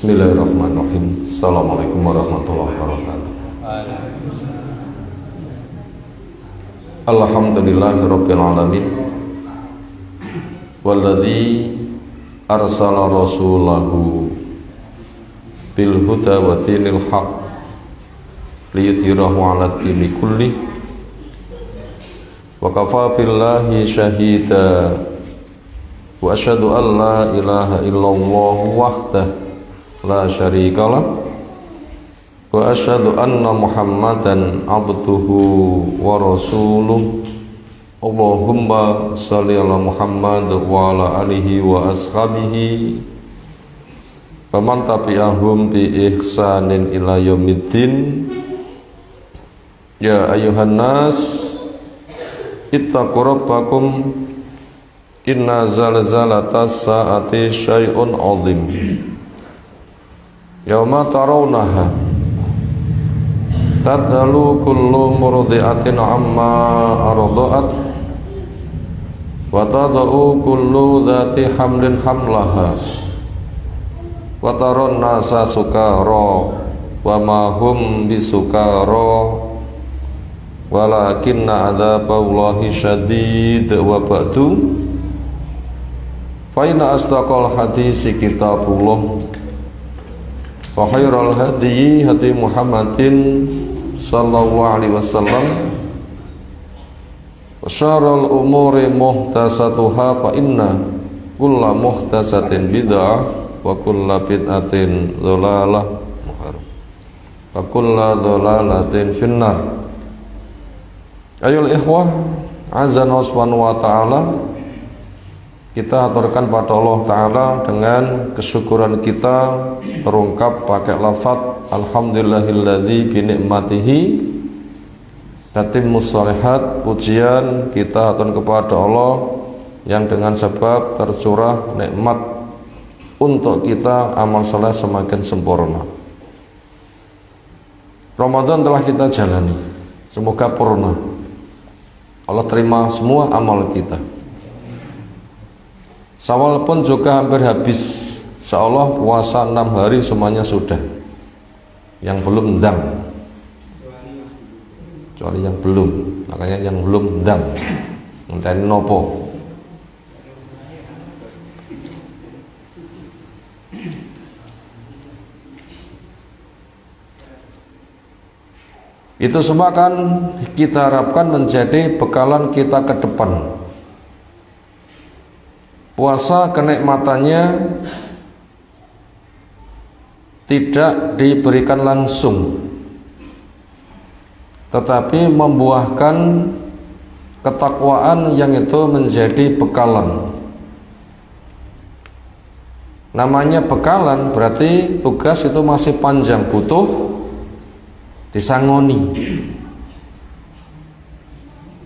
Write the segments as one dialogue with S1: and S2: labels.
S1: Bismillahirrahmanirrahim. Assalamualaikum warahmatullahi wabarakatuh. Alhamdulillahirabbil alamin. Walladzi arsala rasulahu bil huda wa dinil haq liyudhhirahu 'ala dini kulli wa kafa billahi syahida wa asyhadu an la ilaha illallah wahdahu la syarikalah wa asyhadu anna Muhammadan abduhu wa rasuluh. Allahumma shalli ala Muhammad wa ala alihi wa ashabihi wa man tabi'ahum bi ihsanin ila yaumiddin. Ya ayyuhan nas ittaqu rabbakum inna zalzalatas saati syai'un 'azim yauma tarawnaha tadhalu kullu murdi'atin amma arda'at wa tadau kullu dhati hamlin hamlaha wa taron nasa sukara wa ma hum bisukara walakinna adzaballahi syadid wa ba'du fa inna asdaqal hadisi kitabullah wa khairal hadyi hadi Muhammadin sallallahu alaihi wasallam wa syarrul umuri muhdatsatuha fa inna kulla muhdatsatin bid'ah wa kulla bid'atin dhalalah wa kulla dhalalatin finnar. Ayol ikhwah azza wa ta'ala, kita aturkan pada Allah Ta'ala dengan kesyukuran kita terungkap pakai lafaz alhamdulillahilladzi bi ni'matihi tatimmus shalihat. Pujian kita aturkan kepada Allah yang dengan sebab tercurah nikmat untuk kita amal saleh semakin sempurna. Ramadan telah kita jalani, semoga purna. Allah terima semua amal kita. Syawal pun juga hampir habis. Insyaallah puasa 6 hari semuanya sudah. Yang belum ndang, kecuali yang belum. Makanya yang belum ndang ngenteni nopo. Itu semua kan kita harapkan menjadi bekalan kita ke depan. Puasa kenikmatannya tidak diberikan langsung, tetapi membuahkan ketakwaan yang itu menjadi bekalan. Namanya bekalan berarti tugas itu masih panjang, butuh disangoni.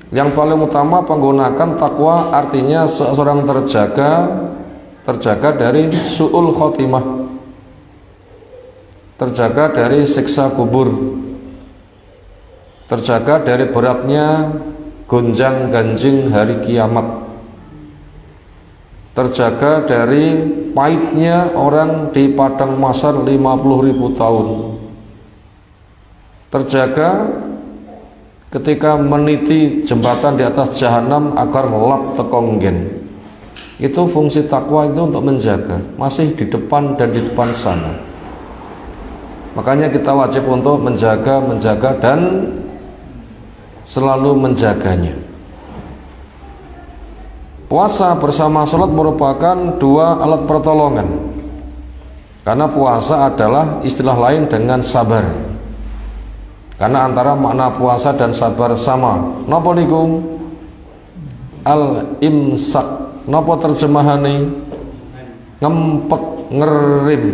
S1: Yang paling utama penggunakan takwa artinya seseorang terjaga dari su'ul khotimah, terjaga dari siksa kubur, terjaga dari beratnya gonjang ganjing hari kiamat, terjaga dari pahitnya orang di padang mahsyar 50.000 tahun, terjaga ketika meniti jembatan di atas jahanam agar lap tekonggen. Itu fungsi takwa itu untuk menjaga, masih di depan dan di depan sana. Makanya kita wajib untuk menjaga dan selalu menjaganya. Puasa bersama sholat merupakan dua alat pertolongan, karena puasa adalah istilah lain dengan sabar. Karena antara makna puasa dan sabar sama. Napa niku? Al-imsak. Napa terjemahane? Ngempet, ngerim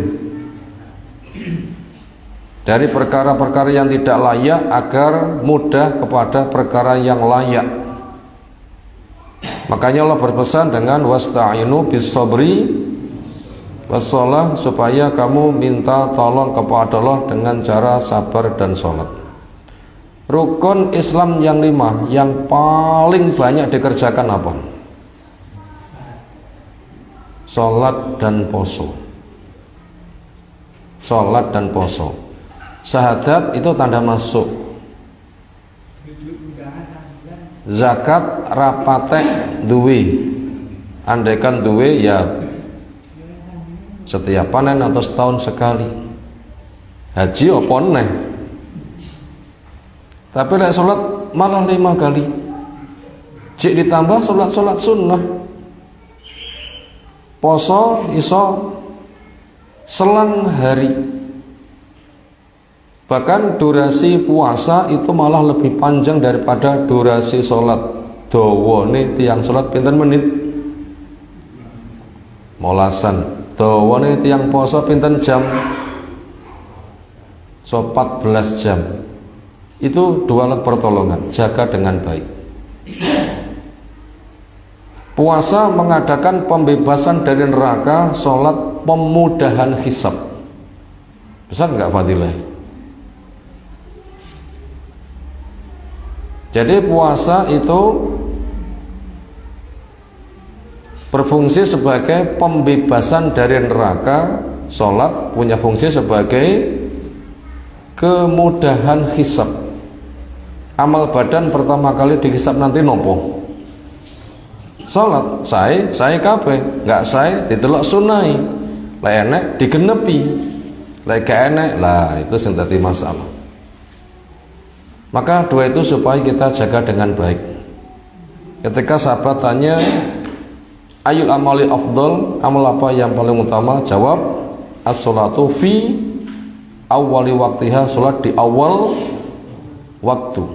S1: dari perkara-perkara yang tidak layak agar mudah kepada perkara yang layak. Makanya Allah berpesan dengan wasta'inu bis-sabri was-shalah, supaya kamu minta tolong kepada Allah dengan cara sabar dan sholat. Rukun Islam yang 5 yang paling banyak dikerjakan apa? Sholat dan poso. sholat dan poso. Syahadat itu tanda masuk. Zakat rapatek duwe, andaikan duwe ya setiap panen atau setahun sekali. Haji apa neh? Tapi lek sholat malah 5 kali. Cik ditambah sholat sunnah. Poso iso selang hari. Bahkan durasi puasa itu malah lebih panjang daripada durasi sholat. Dawane tiang sholat pinten menit? Molasan. Dawane tiang poso pinten jam? So 14 jam. Itu 2 alat pertolongan. Jaga dengan baik. Puasa mengadakan pembebasan dari neraka, sholat pemudahan hisab. Besar enggak fadilah? Jadi puasa itu berfungsi sebagai pembebasan dari neraka, sholat punya fungsi sebagai kemudahan hisab. Amal badan pertama kali dihisab nanti nopo? Sholat, saya kabeh, nggak saya ditelok sunai, lek enek digenepi, lek gak enek lah itu sing dadi masalah. Maka dua itu supaya kita jaga dengan baik. Ketika sahabat tanya, ayul amali afdal, amal apa yang paling utama? Jawab, as-sholatu fi awwali waktiha, sholat di awal waktu.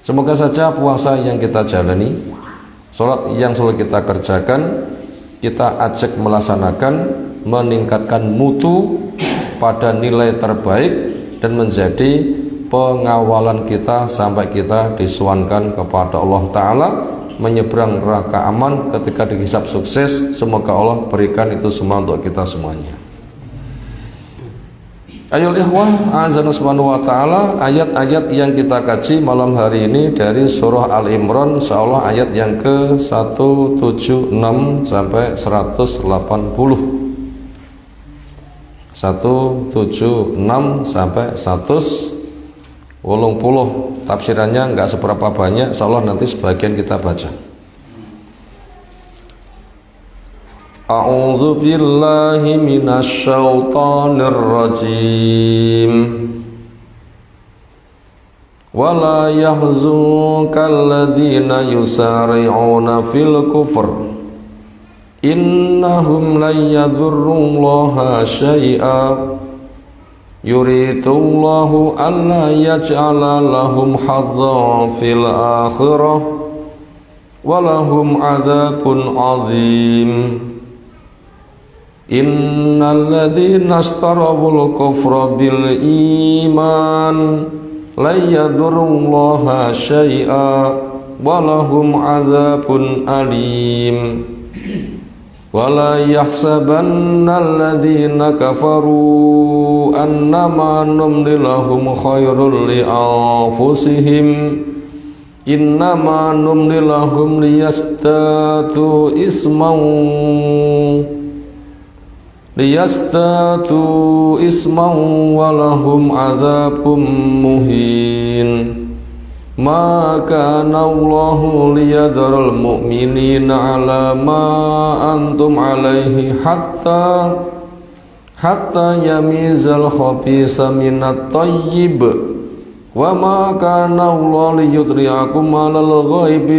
S1: Semoga saja puasa yang kita jalani, sholat yang selalu kita kerjakan, kita ajak melaksanakan, meningkatkan mutu pada nilai terbaik dan menjadi pengawalan kita sampai kita disuankan kepada Allah Ta'ala, menyeberang neraka aman, ketika dihisab sukses. Semoga Allah berikan itu semua untuk kita semuanya. Ayol ikhwah azza subhanahu wa ta'ala, ayat-ayat yang kita kaji malam hari ini dari surah Al-Imran, insyaallah ayat yang ke 176 sampai 180. 176 sampai 180. Tafsirannya enggak seberapa banyak, insyaallah nanti sebagian kita baca. A'udzu billahi minasy syaithanir rajim. Wala yahzunkal ladzina yusari'una fil kufr. Innahum lan yadurrullaha syai'a. Yuridullahu alla yaj'ala lahum hadzan fil akhirah. Walahum 'adzabun 'adzim. Innal ladzina ishtarawul kufra bil iman la yadurrullaha syai'a walahum 'adzabun alim. Wala yahsabanna alladzina kafaru annama numli lahum khairul li anfusihim. Innama numli lahum liyastatu isman walahum adzabum muhin. Ma kana Allahu liyadharal mu'minina ala ma antum alaihi hatta yamizal khabisa minat thayyib. Wa ma kana Allahu liyudri'akum 'alal ghaibi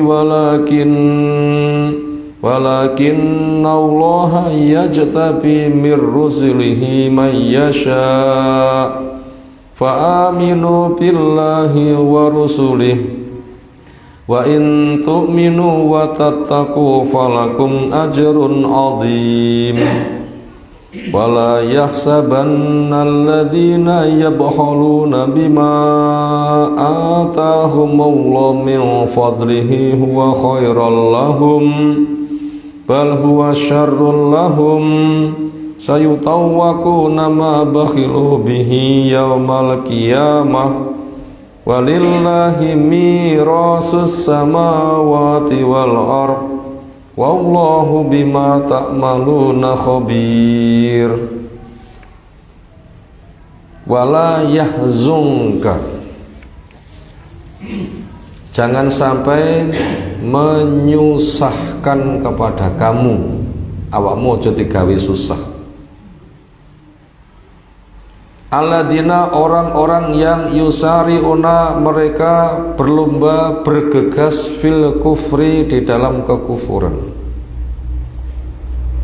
S1: walakin Allah yajtabi mir rusulihi man yasha. Fa aminu billahi wa rusulihi wa in tu'minu wa tattaqu falakum ajrun 'adzim. Wala yahsabanna alladhina yabkhaluna bima atahumullahu min fadlihi huwa khairal lahum bal huwa syarrul lahum. Sayutawwaquna ma bakhilu bihi yaumal qiyamah. Walillahi mirasus samawati wal ardh. Wallahu bima ta'maluna khabir. wala yahzunka, jangan sampai menyusahkan kepada kamu, awakmu aja digawe susah. Alladzina, orang-orang yang yusari'una, mereka berlomba bergegas fil kufri, di dalam kekufuran.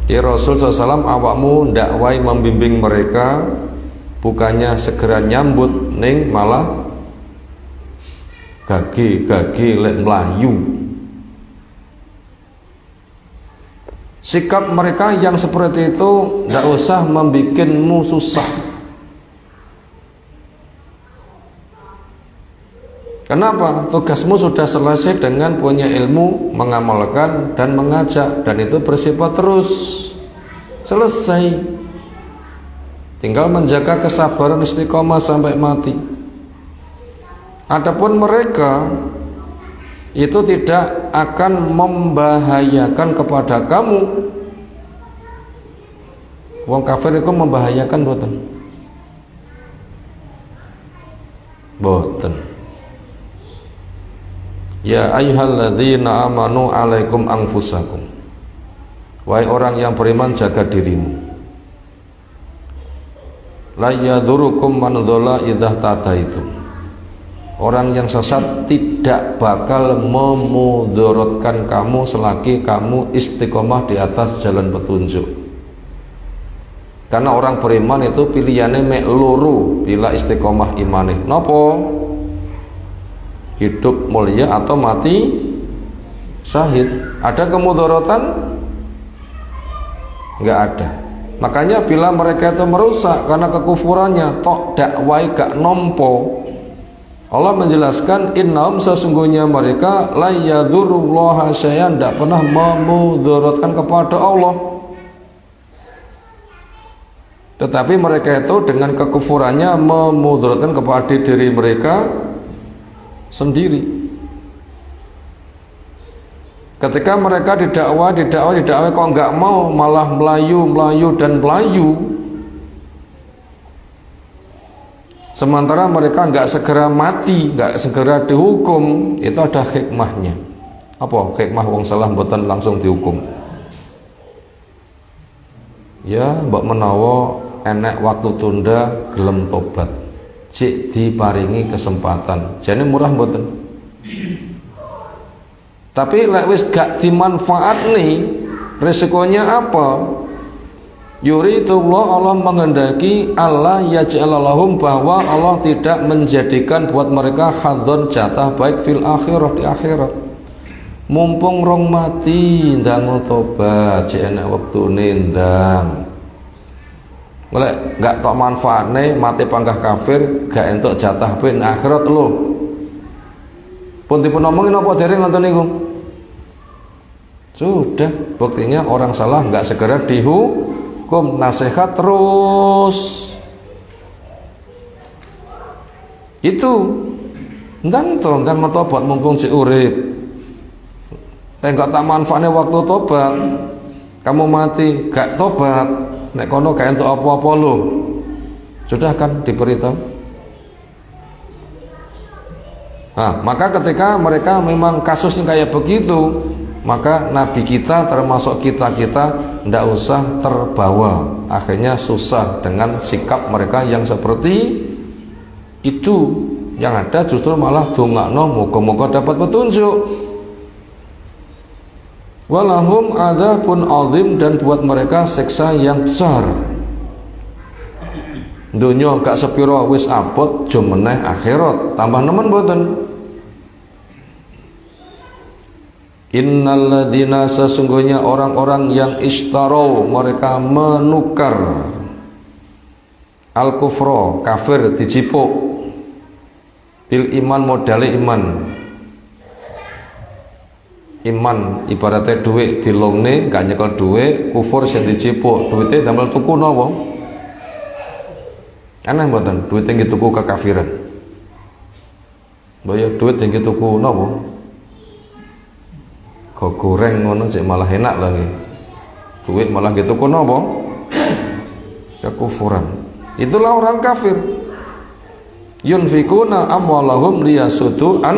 S1: Ya Rasul SAW, awakmu dakwai membimbing mereka, bukannya segera nyambut, ning malah gagi lek melayu. Sikap mereka yang seperti itu tidak usah membikinmu susah. Kenapa? Tugasmu sudah selesai dengan punya ilmu, mengamalkan dan mengajak, dan itu bersifat terus. Selesai. Tinggal menjaga kesabaran istiqomah sampai mati. Adapun mereka itu tidak akan membahayakan kepada kamu. Wong kafir itu membahayakan boten? Boten. Ya ayyuhalladzina amanu alaikum anfusakum, wahai orang yang beriman, jaga dirimu. La yadurukum man dhalla idza tadaitum, orang yang sesat tidak bakal memudaratkan kamu selagi kamu istiqomah di atas jalan petunjuk. Karena orang beriman itu pilihannya mek loro bila istiqomah imane. Napa? Hidup mulia atau mati syahid. Ada kemudaratan? Enggak ada. Makanya bila mereka itu merusak karena kekufurannya, tok dakwai gak nompo, Allah menjelaskan innahum, sesungguhnya mereka la yadurrullaha syai'an, tidak pernah memudaratkan kepada Allah. Tetapi mereka itu dengan kekufurannya memudaratkan kepada diri mereka sendiri. Ketika mereka didakwa kok enggak mau, malah melayu dan melayu. Sementara mereka enggak segera mati, enggak segera dihukum, itu ada hikmahnya. Apa hikmah wong salah mboten langsung dihukum? Ya, mbok menawa enek waktu tunda gelem tobat, cik diparingi kesempatan, jane murah mboten. Tapi lek wis gak dimanfaatni, resikonya apa? Yuridullah, Allah menghendaki Allah yaj'alalahum, bahwa Allah tidak menjadikan buat mereka hadzon, jatah baik fil akhirah, di akhirat. Mumpung rong mati ndang tobat, cek enek wektune ndang. Lek gak tok manfaatne, mati panggah kafir, gak entuk jatah ben akhirat lho. Pun dipun omongin apa dereng ngoten niku? Sudah, buktinya orang salah nggak segera dihukum, nasihat terus. Itu ndang tobat mumpung si urip. Enggak tak manfaatnya waktu tobat, kamu mati gak tobat, nek kono gak entuk apa-apa lho. Sudah kan diberitahu. Nah, maka ketika mereka memang kasusnya kayak begitu, maka Nabi kita termasuk kita tidak usah terbawa, akhirnya susah dengan sikap mereka yang seperti itu. Yang ada justru malah dongakno moga-moga dapat petunjuk. Walahum adzabun azim, dan buat mereka siksa yang besar. Dunia gak sepiro wis abot, jumeneh akhirat tambah nemen boten. Innalladzina, sesungguhnya orang-orang yang istarau, mereka menukar al-kufra, kafir dicipuk, bil iman, modale iman. Iman ibaratnya duit dilongne gak nyekel duit, kufur sing dicipuk, duitnya damel tuku napa? Aneh mboten, duit yang dituku kekafiran. Mbok ya duit yang dituku napa? Kok goreng ngono sik malah enak lagi. Duit malah gitu kono apa? Kekufuran. Itulah orang kafir. yunfikuna amwalahum liyasuddu an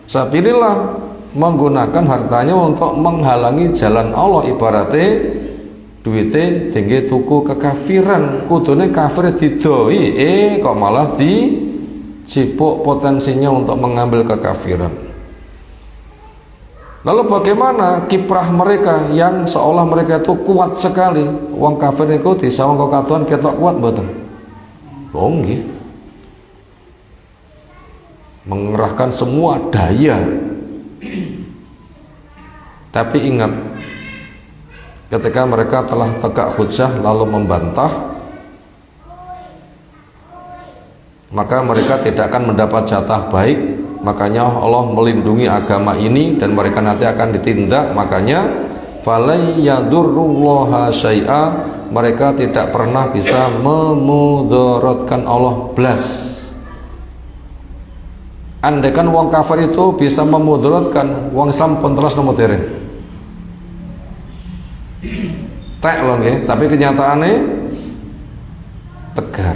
S1: sabilillah, menggunakan hartanya untuk menghalangi jalan Allah. Ibaratnya duitnya tinggi tuku kekafiran, kudune kafir didoi, kok malah dicipuk potensinya untuk mengambil kekafiran. Lalu bagaimana kiprah mereka yang seolah mereka itu kuat sekali? Wong kafir itu disawang kekatuan ketok kuat mboten? Oh nggih. Mengerahkan semua daya. Tapi ingat, ketika mereka telah tegak hujjah lalu membantah, maka mereka tidak akan mendapat jatah baik. Makanya Allah melindungi agama ini dan mereka nanti akan ditindak. Makanya falai yadurrullaha syai'a, mereka tidak pernah bisa memudaratkan Allah blas. Andaikan wong kafir itu bisa memudaratkan, wong Islam pun terus nomor dereng tek lho nggih, tapi kenyataannya tegar.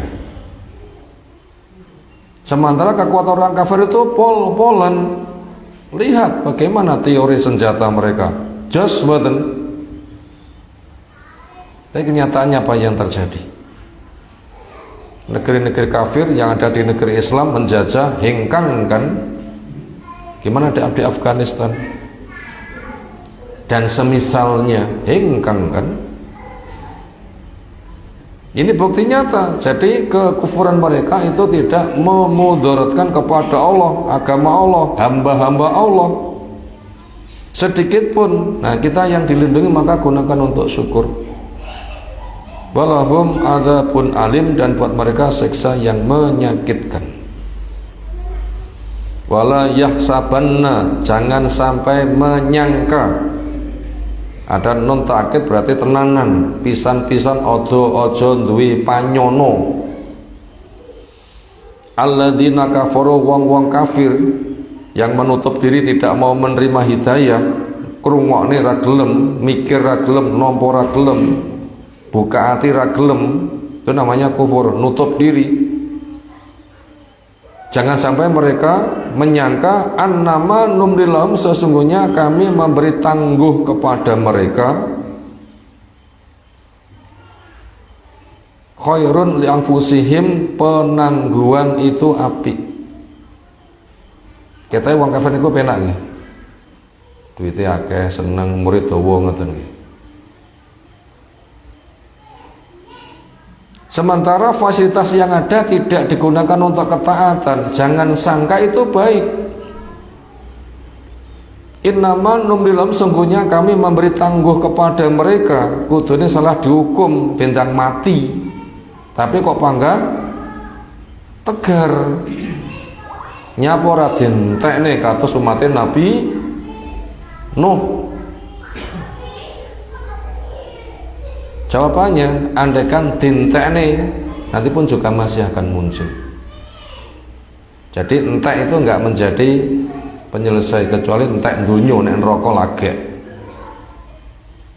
S1: Sementara kekuatan orang kafir itu pol-polan. Lihat bagaimana teori senjata mereka. Just button. Tapi kenyataannya apa yang terjadi? Negeri-negeri kafir yang ada di negeri Islam menjajah, hengkang kan? Gimana di Afghanistan? Dan semisalnya, hengkang kan? Ini bukti nyata. Jadi kekufuran mereka itu tidak memudaratkan kepada Allah, agama Allah, hamba-hamba Allah sedikit pun. Nah, kita yang dilindungi maka gunakan untuk syukur. Walahum adzabun alim, dan buat mereka siksa yang menyakitkan. Wala yahsabanna, jangan sampai menyangka. Ada nun ta'kid berarti tenanan, pisan-pisan ojo duwi panyono. Alladzina kafaru, wong-wong kafir yang menutup diri tidak mau menerima hidayah, krungokne ra gelem, mikir ra gelem, nampa ra gelem, buka hati ra gelem, itu namanya kufur, nutup diri. Jangan sampai mereka menyangka annama numrilahum, sesungguhnya kami memberi tangguh kepada mereka, khairun li anfusihim, penangguhan itu apik. Kita wong kafir niku penak nggih. Duite akeh, seneng, murid dawa ngoten nggih. Sementara fasilitas yang ada tidak digunakan untuk ketaatan. Jangan sangka itu baik. Innama numrilahum, sungguhnya kami memberi tangguh kepada mereka, kudune salah dihukum bentang mati. Tapi kok pangga tegar. Nyapa ora dientekne kados umate Nabi Nuh. Jawabannya, andaikan dintekne nanti pun juga masih akan muncul. Jadi entek itu enggak menjadi penyelesai, kecuali entek dunyo nek neraka lagek.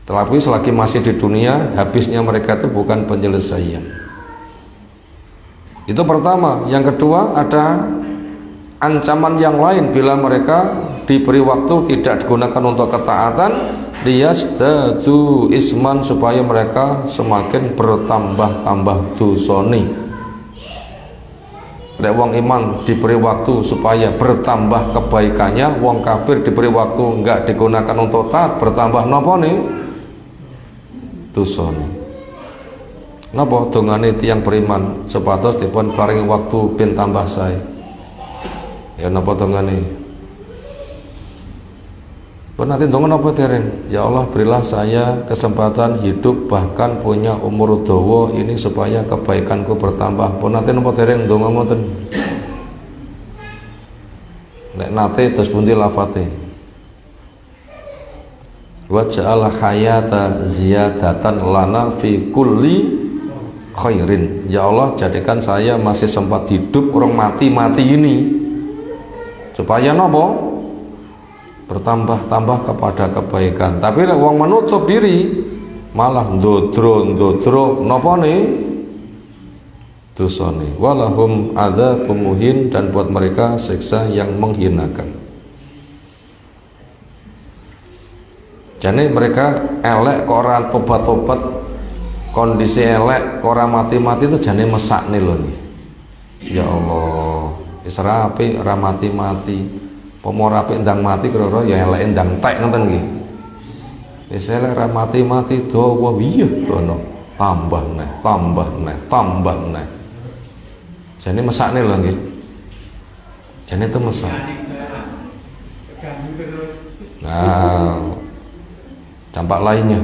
S1: Tetapi selagi masih di dunia, habisnya mereka itu bukan penyelesaian. Itu pertama. Yang kedua, ada ancaman yang lain bila mereka diberi waktu tidak digunakan untuk ketaatan, liyazdadu isman, supaya mereka semakin bertambah-tambah dosane. Nek wong iman diberi waktu supaya bertambah kebaikannya, wong kafir diberi waktu enggak digunakan untuk taat, bertambah napa nih? Dosane. Napa dongane tiyang beriman sepatos dipun paringi waktu ben tambah sae. Ya napa dongane? Nanti dongan apa dereng? Ya Allah, berilah saya kesempatan hidup bahkan punya umur dawa ini supaya kebaikanku bertambah. Pun nanti napa dereng donga ngoten? Nek nate terus pundi lafate? Wa ja'al hayata ziyadatan lana fi kulli khairin. Ya Allah, jadikan saya masih sempat hidup, orang mati-mati ini supaya napa? Bertambah-tambah kepada kebaikan. Tapi lek wong menutup diri malah ndodro napa nih? dosane, walahum adzabun muhin, dan buat mereka siksa yang menghinakan. Jadi mereka elek kok ora tobat-tobat, kondisi elek kok ora mati-mati itu jane mesakne lho. Ya Allah, wis rapi ora mati-mati. Pomo rapi ndang mati kira-kira ya eleke ndang tek ngoten nggih. Wis elek ora mati-mati dawa iya kono. Tambah neh. Jane mesakne lho nggih. Jane itu mesak. Nah, dampak lainnya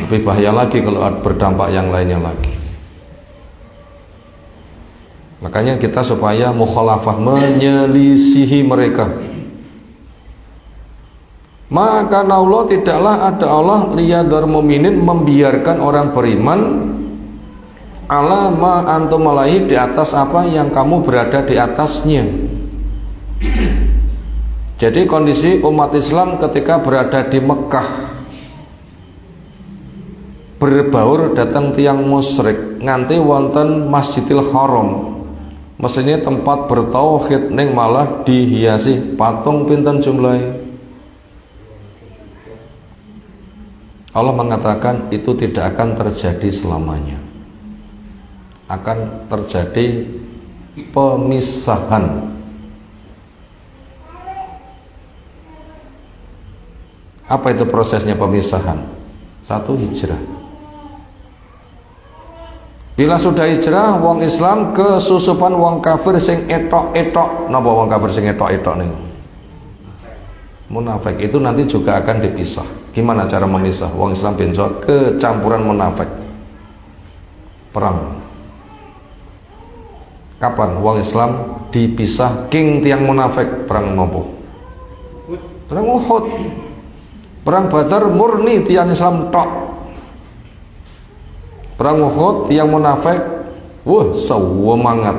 S1: lebih bahaya lagi kalau berdampak yang lainnya lagi. Makanya kita supaya mukhalafah, menyelisihi mereka. Maka Allah, tidaklah ada Allah liyadhar mukminin, membiarkan orang beriman ala ma antum alaihi, di atas apa yang kamu berada di atasnya. Jadi kondisi umat Islam ketika berada di Mekah, berbaur datang tiang musyrik nganti wonten Masjidil Haram, mestinya tempat bertauhid, ning malah dihiasi patung pinten jumlahe. Allah mengatakan itu tidak akan terjadi selamanya, akan terjadi pemisahan. Apa itu prosesnya pemisahan? Satu, hijrah. Bila sudah hijrah, wong Islam kesusupan wong kafir sing etok-etok. Napa wong kafir sing etok-etok nih? Munafik itu nanti juga akan dipisah. Gimana cara memisah? Wong Islam benjol kecampuran munafik. Perang. Kapan wong Islam dipisah king tiang munafik? Perang nopo? Perang Uhud. Perang Badar murni tiang Islam tok. Perang Uhud tiang munafik, wah semangat.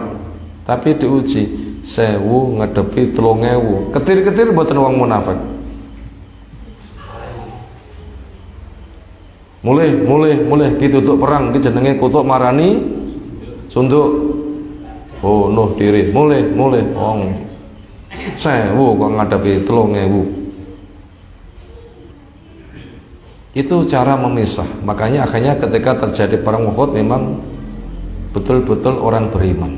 S1: Tapi diuji 1000 ngadepi 3000. Ketir-ketir mboten wong munafik. Mulai gitu untuk perang ki jenenge kutuk marani sunduk. Oh nuh diri, mulai wong 1000 kok ngadepi 3000. Itu cara memisah. Makanya akhirnya ketika terjadi perang Uhud memang betul-betul orang beriman.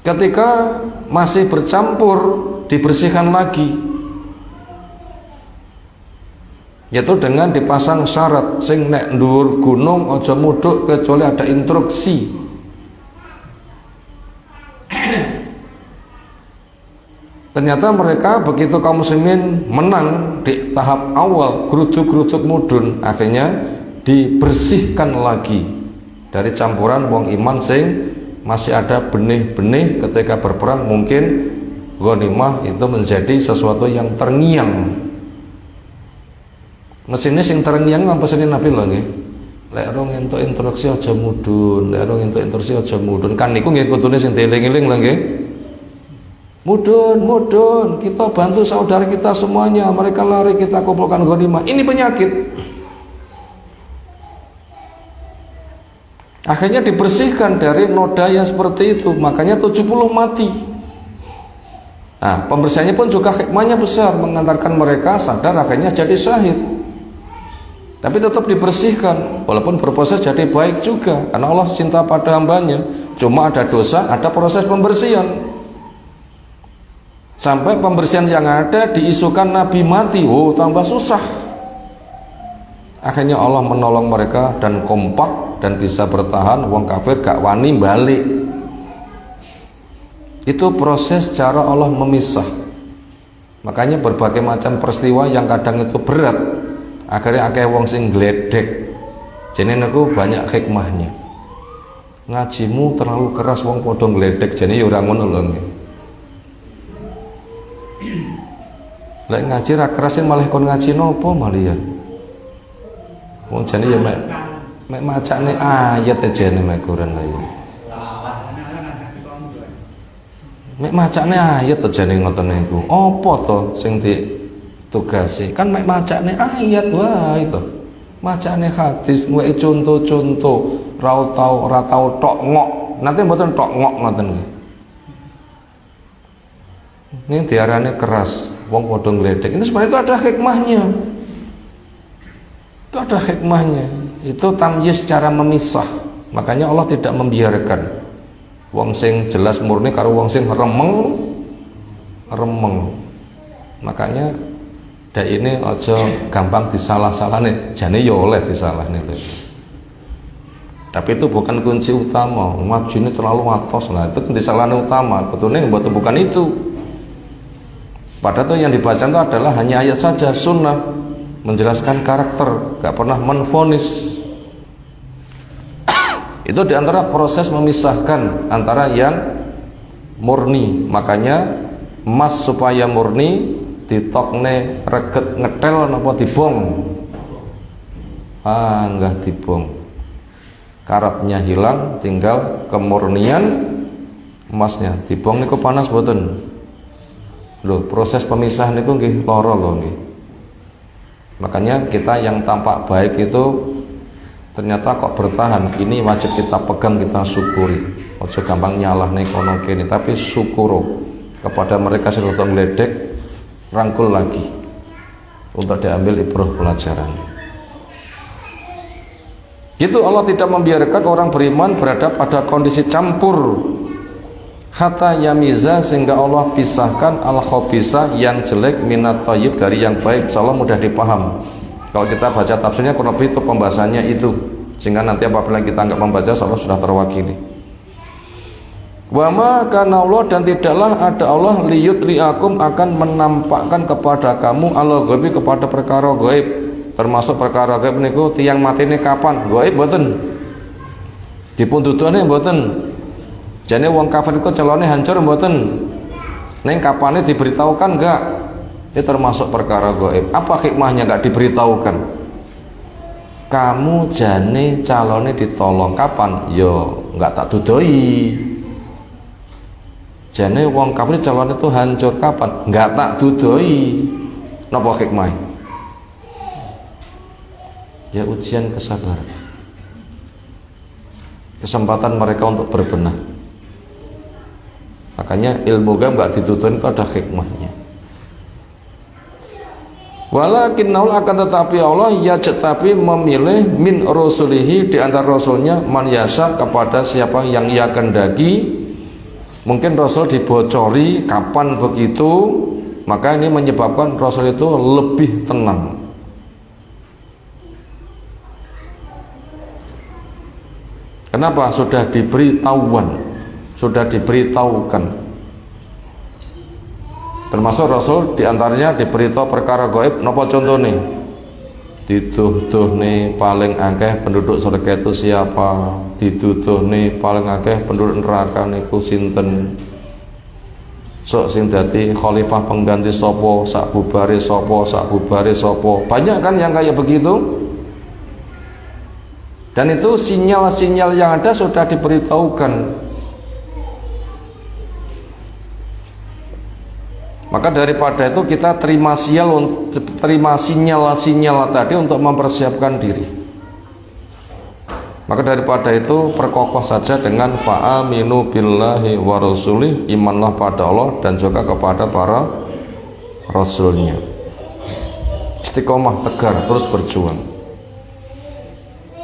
S1: Ketika masih bercampur, dibersihkan lagi, yaitu dengan dipasang syarat sing nek nduwur gunung aja mudhuk kecuali ada instruksi. Ternyata mereka begitu kaum muslimin menang di tahap awal, geruduk-geruduk mudun, akhirnya dibersihkan lagi dari campuran wong iman sing masih ada benih-benih. Ketika berperang mungkin ghanimah itu menjadi sesuatu yang terngiang. Mesinnya sing terngiang apa sini Nabi lho nggih. Lek rong entuk instruksi aja mudun, lek rong entuk instruksi aja mudun. Kan niku nggih kutune sing dieling-eling lho nggih. Mudun, kita bantu saudara kita semuanya, mereka lari, kita kumpulkan ghanimah. Ini penyakit. Akhirnya dibersihkan dari noda yang seperti itu, makanya 70 mati. Nah, pembersihannya pun juga hikmahnya besar, mengantarkan mereka sadar akhirnya jadi syahid. Tapi tetap dibersihkan, walaupun berproses jadi baik juga, karena Allah cinta pada hambanya. Cuma ada dosa, ada proses pembersihan. Sampai pembersihan yang ada diisukan Nabi mati, tambah susah. Akhirnya Allah menolong mereka dan kompak dan bisa bertahan. Wong kafir gak wani balik. Itu proses cara Allah memisah. Makanya berbagai macam peristiwa yang kadang itu berat, akhirnya akeh wong sing gledek. Jadi aku banyak hikmahnya. Ngajimu terlalu keras, wong padha gledek, jadi ya ora ngono lho. Lek ngaji ra kerasin malah kon ngaji nopo malian. Wong jane ya mek macane ayat aja nek mek Quran lha ya. Mek macane ayat aja ning ngoten niku. Apa to sing ditugasi? Kan mek macane ayat wae to. Macane hadis, ngweki conto-conto, ora tau tok ngok nanti mboten tok ngok ngoten nggih. Ini diarani keras, wong padha ngledek. Ini sebenarnya itu ada hikmahnya. Itu ada hikmahnya. Itu tamyiz cara memisah. Makanya Allah tidak membiarkan wong sing jelas murni karo wong sing remeng. Makanya dak ini aja gampang disalah-salahne. Jane ya oleh disalahne. Tapi itu bukan kunci utama. Ngaji ini terlalu atos lah. Itu disalahne utama. Betulnya bukan itu. Padahal itu yang dibaca itu adalah hanya ayat saja, sunnah, menjelaskan karakter, gak pernah menvonis. Itu diantara proses memisahkan antara yang murni. Makanya emas supaya murni ditokne reget ngetel napa dibong. Enggak dibong. Karatnya hilang, tinggal kemurnian emasnya. Dibong niku panas boten. Loh, proses pemisahan itu nggih lara lho nggih. Makanya kita yang tampak baik itu ternyata kok bertahan. Ini wajib kita pegang, kita syukuri. Ojo gampang nyalahne kono kene, tapi syukuro kepada mereka sing rada ngledek, rangkul lagi untuk diambil ibrah pelajaran. Gitu Allah tidak membiarkan orang beriman berada pada kondisi campur hatta yamiza, sehingga Allah pisahkan al-khabisa yang jelek minat thayyib dari yang baik. Insyaallah mudah dipaham. Kalau kita baca tafsirnya kurang lebih itu pembahasannya itu, sehingga nanti apabila kita enggak membaca insyaallah sudah terwakili. Wa ma kana Allah, dan tidaklah ada Allah liyutliakum, akan menampakkan kepada kamu al-ghaibi, kepada perkara gaib. Termasuk perkara gaib niku tiyang matine kapan? Gaib mboten. Dipun dudone mboten. Jane wong kafir iku celone hancur mboten. Ning kapane diberitahukan enggak? Itu termasuk perkara gaib. Apa hikmahnya enggak diberitahukan? Kamu jane calone ditolong kapan? Yo enggak tak dudoi. Jane wong kafir calone itu hancur kapan? Enggak tak dudoi. Napa hikmah? Ya ujian kesabaran. Kesempatan mereka untuk berbenah. Makanya ilmu gaib enggak ditutup, itu ada hikmahnya. Walakin naul, akan tetapi Allah yajtabi, memilih min rasulihi, di antara rasulnya, man yasha, kepada siapa yang ia kendaki. Mungkin rasul dibocori kapan begitu, maka ini menyebabkan rasul itu lebih tenang. Kenapa? Sudah diberitahuan, sudah diberitahukan. Termasuk Rasul diantaranya diberitahu perkara gaib. Napa contohnya? Dituduh nih paling akeh penduduk surga itu siapa? Dituduh nih paling akeh penduduk neraka niku sinten? Sok sing dadi khalifah pengganti sopo? Sak bubare sopo? Sak bubare sopo? Banyak kan yang kayak begitu. Dan itu sinyal-sinyal yang ada sudah diberitahukan. Maka daripada itu kita terima sinyal-sinyal tadi untuk mempersiapkan diri. Maka daripada itu perkokoh saja dengan fa'aminu billahi wa rasulih, imanlah pada Allah dan juga kepada para rasulnya. Istiqomah, tegar, terus berjuang.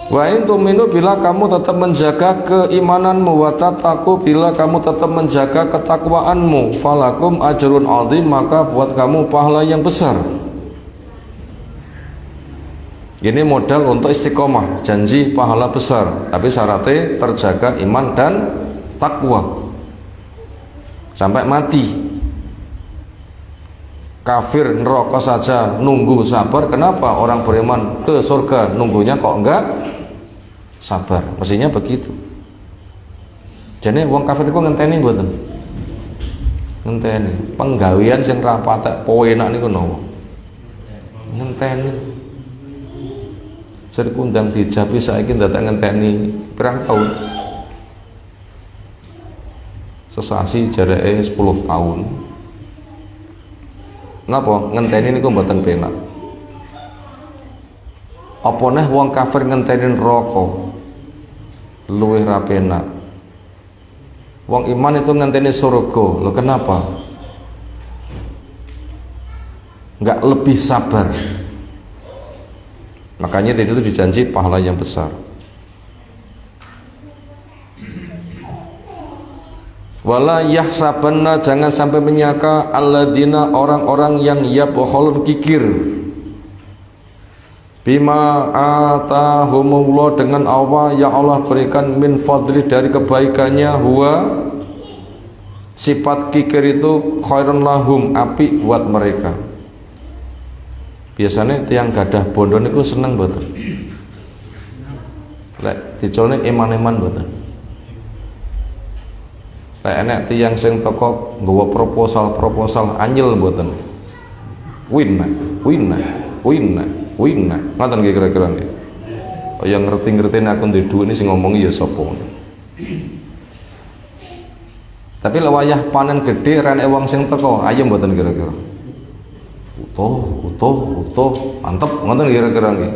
S1: Wa in tuminu, bila kamu tetap menjaga keimananmu, wa tattaqu, bila kamu tetap menjaga ketakwaanmu, falakum ajrun azim, maka buat kamu pahala yang besar. Ini modal untuk istiqomah, janji pahala besar, tapi syaratnya terjaga iman dan takwa sampai mati. Kafir neraka saja nunggu sabar, kenapa orang beriman ke surga nunggunya kok enggak sabar? Mestinya begitu. Jadi wong kafir itu ngenteni mboten? Ngenteni. Penggawean sing ra patek penak niku napa? Ngenteni. Jadi kundang dijabi saiki ndadak ngenteni pirang tahun. Sesasi jareke 10 tahun. Napa ngenteni niku mboten penak? Apa neh wong kafir ngenteni neraka luwih ra penak. Wong iman itu ngenteni surga. Loh kenapa? Enggak lebih sabar. Makanya itu dijanji pahala yang besar. Wala yahsabanna, jangan sampai menyangka alladzina, orang-orang yang yabkhulun kikir, bima atahumullah, dengan Allah yang Allah berikan, min fadli, dari kebaikannya, huwa, sifat kikir itu khairun lahum, api buat mereka. Biasanya tiang gadah bondo niku seneng betul. Lek dicolne iman-iman betul. Lek enek tiang sing teko nggawa proposal anyel mboten. Winna. Ngoten nggih kira-kira nggih. Kaya ngerti-ngertine aku ndek dhuwit ini sing ngomongi ya sapa. Tapi lek wayah panen gedhe renek wong sing teko, ayo mboten kira-kira. Utuh, mantep, ngoten kira-kira nggih.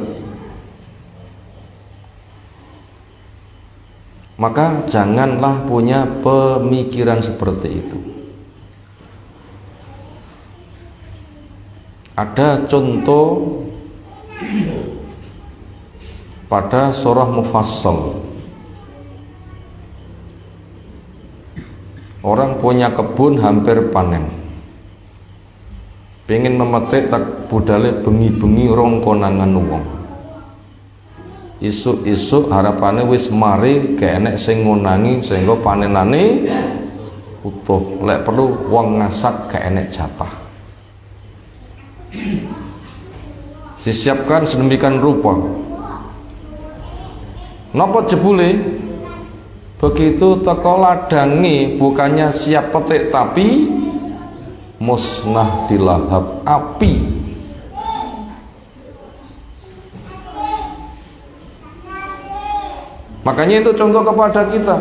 S1: Maka janganlah punya pemikiran seperti itu. Ada contoh pada surah Mufassal. Orang punya kebun hampir panen, pengen memetik tak budale bengi-bengi rong konangan wong. Isuk-isuk harapane wis mari gak enek sing ngonangi sehingga panenane utuh. Lek perlu wong ngasak gak enek jatah. Disiapkan sedemikian rupa. Napa jebule? Begitu teko ladangi bukannya siap petik tapi musnah dilahap api. Makanya itu contoh kepada kita.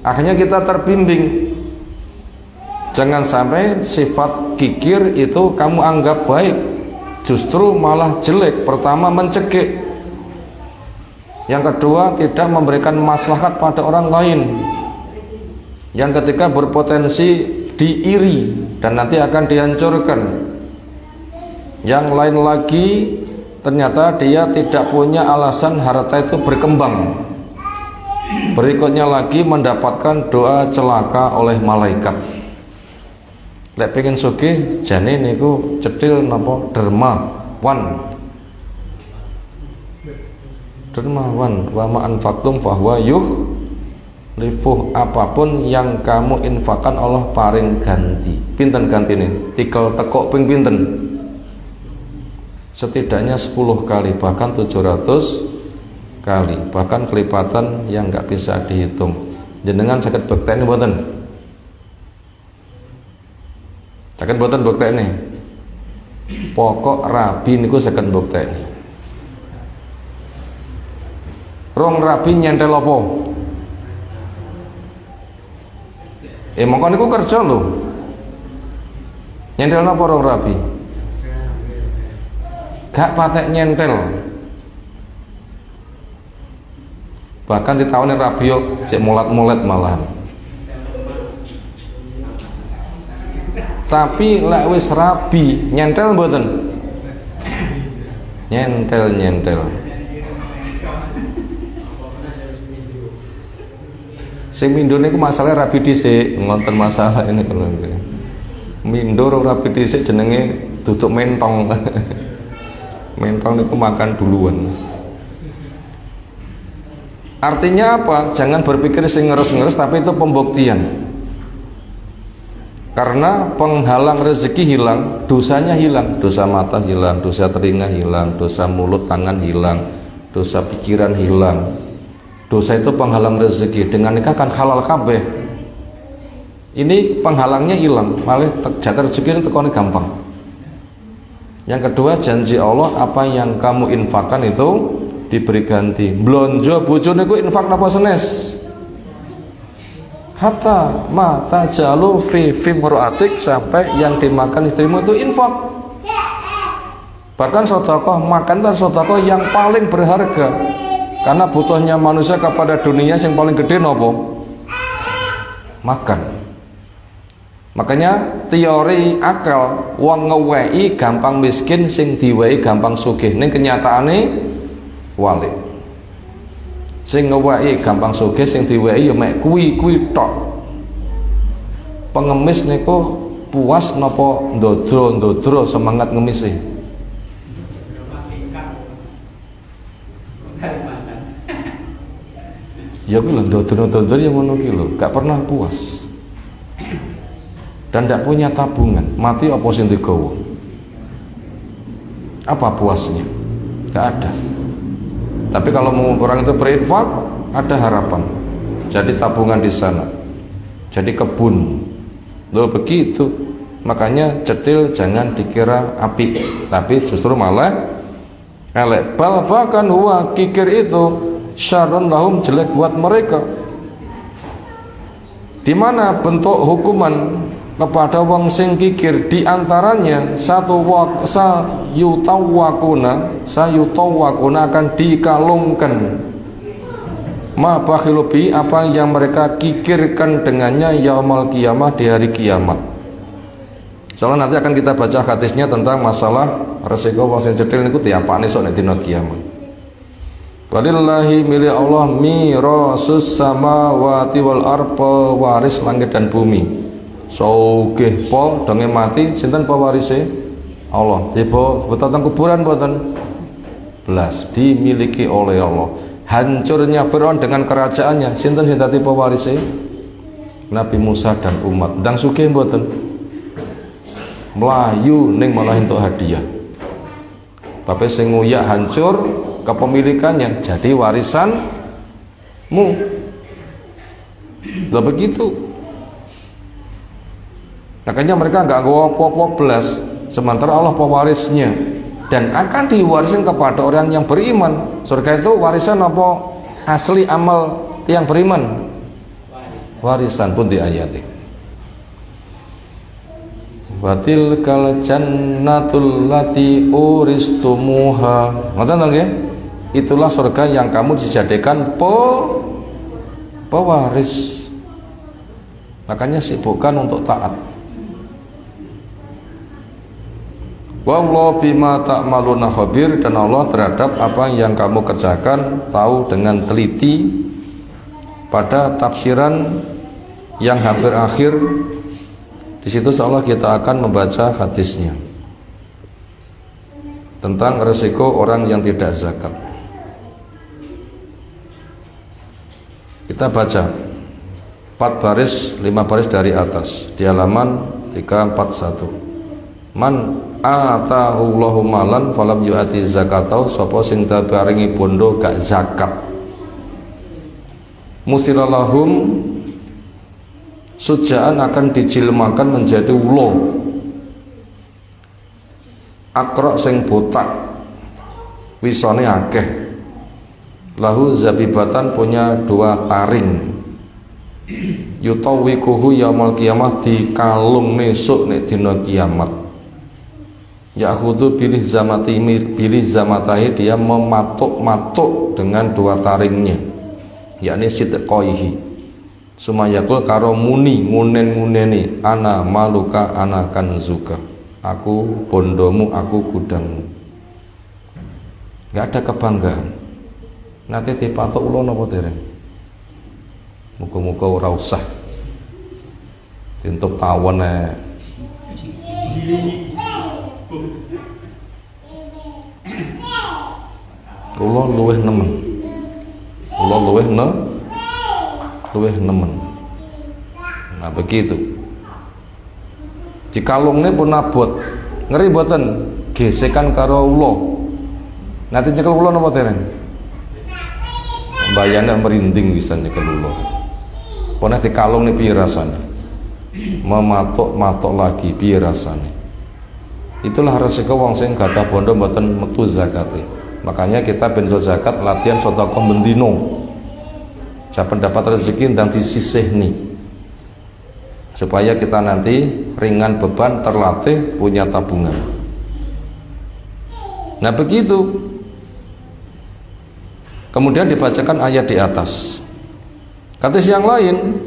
S1: Akhirnya kita terbimbing. Jangan sampai sifat kikir itu kamu anggap baik, justru malah jelek. Pertama mencekik, yang kedua tidak memberikan maslahat pada orang lain, yang ketiga berpotensi diiri dan nanti akan dihancurkan. Yang lain lagi, ternyata dia tidak punya alasan harta itu berkembang. Berikutnya lagi mendapatkan doa celaka oleh malaikat. Lek pengen sugih jane niku cethil napa dermawan wa ma anfaqtum fahuwa yukhlifuh. Apapun yang kamu infakkan Allah paring ganti. Pinten gantine? Tikel tekok ping pinten? Setidaknya 10 kali, bahkan 700 kali, bahkan kelipatan yang nggak bisa dihitung. Jenengan saged bekteni mboten? Saged mboten bekteni? Pokok rabi niku saged bekteni. Rong rabi nyentel apa? Mongko niku kerja lho. Nyentel napa rong rabi? Gak patek nyentel. Bahkan di tahun rabi yo cek mulat-mulet malahan. Tapi lek wis rabi nyentel mboten? Nyentel. Sing mindo niku masalah rabi dhisik, ngonten masalah ini kalau mindo rabi dhisik jenenge duduk mentong. Mentong niku makan duluan. Artinya apa? Jangan berpikir sing ngeres-ngeres, tapi itu pembuktian. Karena penghalang rezeki hilang, dosanya hilang, dosa mata hilang, dosa telinga hilang, dosa mulut tangan hilang, dosa pikiran hilang. Dosa itu penghalang rezeki. Dengan nikah kan halal kabeh. Ini penghalangnya hilang, malah jatah rezeki itu tekone gampang. Yang kedua, janji Allah apa yang kamu infakkan itu diberi ganti. Blonjo bojone ku infak napa senes? Hatta ma tajalu fi fimra'atik, sampai yang dimakan istrimu itu infak. Bahkan sedekah makan dan sedekah yang paling berharga. Karena butuhnya manusia kepada dunia yang paling gede nopo? makan. Makanya teori akal wong ngeweki gampang miskin, sing diwehi gampang sugih. Ning kenyataane walik. Sing ngeweki gampang sugih, sing diwehi ya mek kuwi tok. Pengemis niku puas napa ndodro-ndodro semangat ngemise. Ya kuwi lho ndodro-ndodro ya ngono ki lho, gak pernah puas. Dan tidak punya tabungan, mati apa sing digawa? Apa puasnya? Tidak ada. Tapi kalau orang itu berinfak, ada harapan. Jadi tabungan di sana, jadi kebun. Loh begitu. Makanya cetil jangan dikira api, tapi justru malah elek. Bahkan huwa kikir itu syarrun lahum, jelek buat mereka. Di mana bentuk hukuman kepada wong sing kikir? Di antaranya sayutawakuna akan dikalungkan ma bakhilu bi, apa yang mereka kikirkan dengannya yaumul qiyamah, di hari kiamat. Soalnya nanti akan kita baca hadisnya tentang masalah resiko wong sing cetil niku diapakne sok nek dina kiamat. Walillahi milik Allah mirasus samawati wal arpa, waris langit dan bumi. Sugih pol donge mati sinten pewarise? Allah. Tiba betul teng kuburan boten belas dimiliki oleh Allah. Hancurnya Firaun dengan kerajaannya, sinten sing dadi pewarise? Nabi Musa dan umat. Ndang sugih mboten? Melayu ning malah entuk hadiah. Tapi sing nguyak hancur kepemilikannya, jadi warisanmu. Lah begitu. Makanya mereka nggak gawa apa-apa belas, sementara Allah pewarisnya, dan akan diwariskan kepada orang yang beriman. Surga itu warisan apa asli amal yang beriman? Warisan pun diayati. Batil kal jannatul lati uristumuha. Ngoten nggih? Itulah surga yang kamu dijadikan pewaris. Makanya sibukkan untuk taat. Wallahu bima ta'maluna khabir, dan Allah terhadap apa yang kamu kerjakan tahu dengan teliti. Pada tafsiran yang hampir akhir di situ insyaallah kita akan membaca hadisnya tentang resiko orang yang tidak zakat. Kita baca 4 baris, 5 baris dari atas di halaman 341. Man atahullahu malan falam yu'ati zakatau, sapa sing paringi bondo gak zakat, musilalahum sujaan akan dijilmakan menjadi ulo, akrok sing botak wisone akeh, lahu zabibatan punya 2 taring, yutawikuhu yaumul qiyamah dikalung nesuk nek dina kiamat. Ya'khudhu bilih zamatahi, dia mematuk-matuk dengan 2 taringnya, yakni sidqaihi, sumayakul karo muni ngunen-nguneni, ana maluka ana kanzuka, aku bondomu, aku gudangmu. Gak ada kebanggaan. Nanti dipatuk ulo napa dereng? Muga-muga ora usah dintup tawon kula luweh nemen. Kula luweh nemen. Nah begitu. Dikalungne pun abot. Ngeri mboten? Gesekan karo ula. Nanti nyekel kula napa dereng? Bayane merinding bisa nyekel ula. Pone dikalungne piye rasane? Mematuk-matuk lagi piye rasane? Itulah resiko wong sing gadah bondo mboten metu zakate. Makanya kita benso zakat latihan sedekah bendino. Saya dapat rezeki dan disisih nih, supaya kita nanti ringan beban, terlatih, punya tabungan. Nah begitu. Kemudian dibacakan ayat di atas. Hadis yang lain,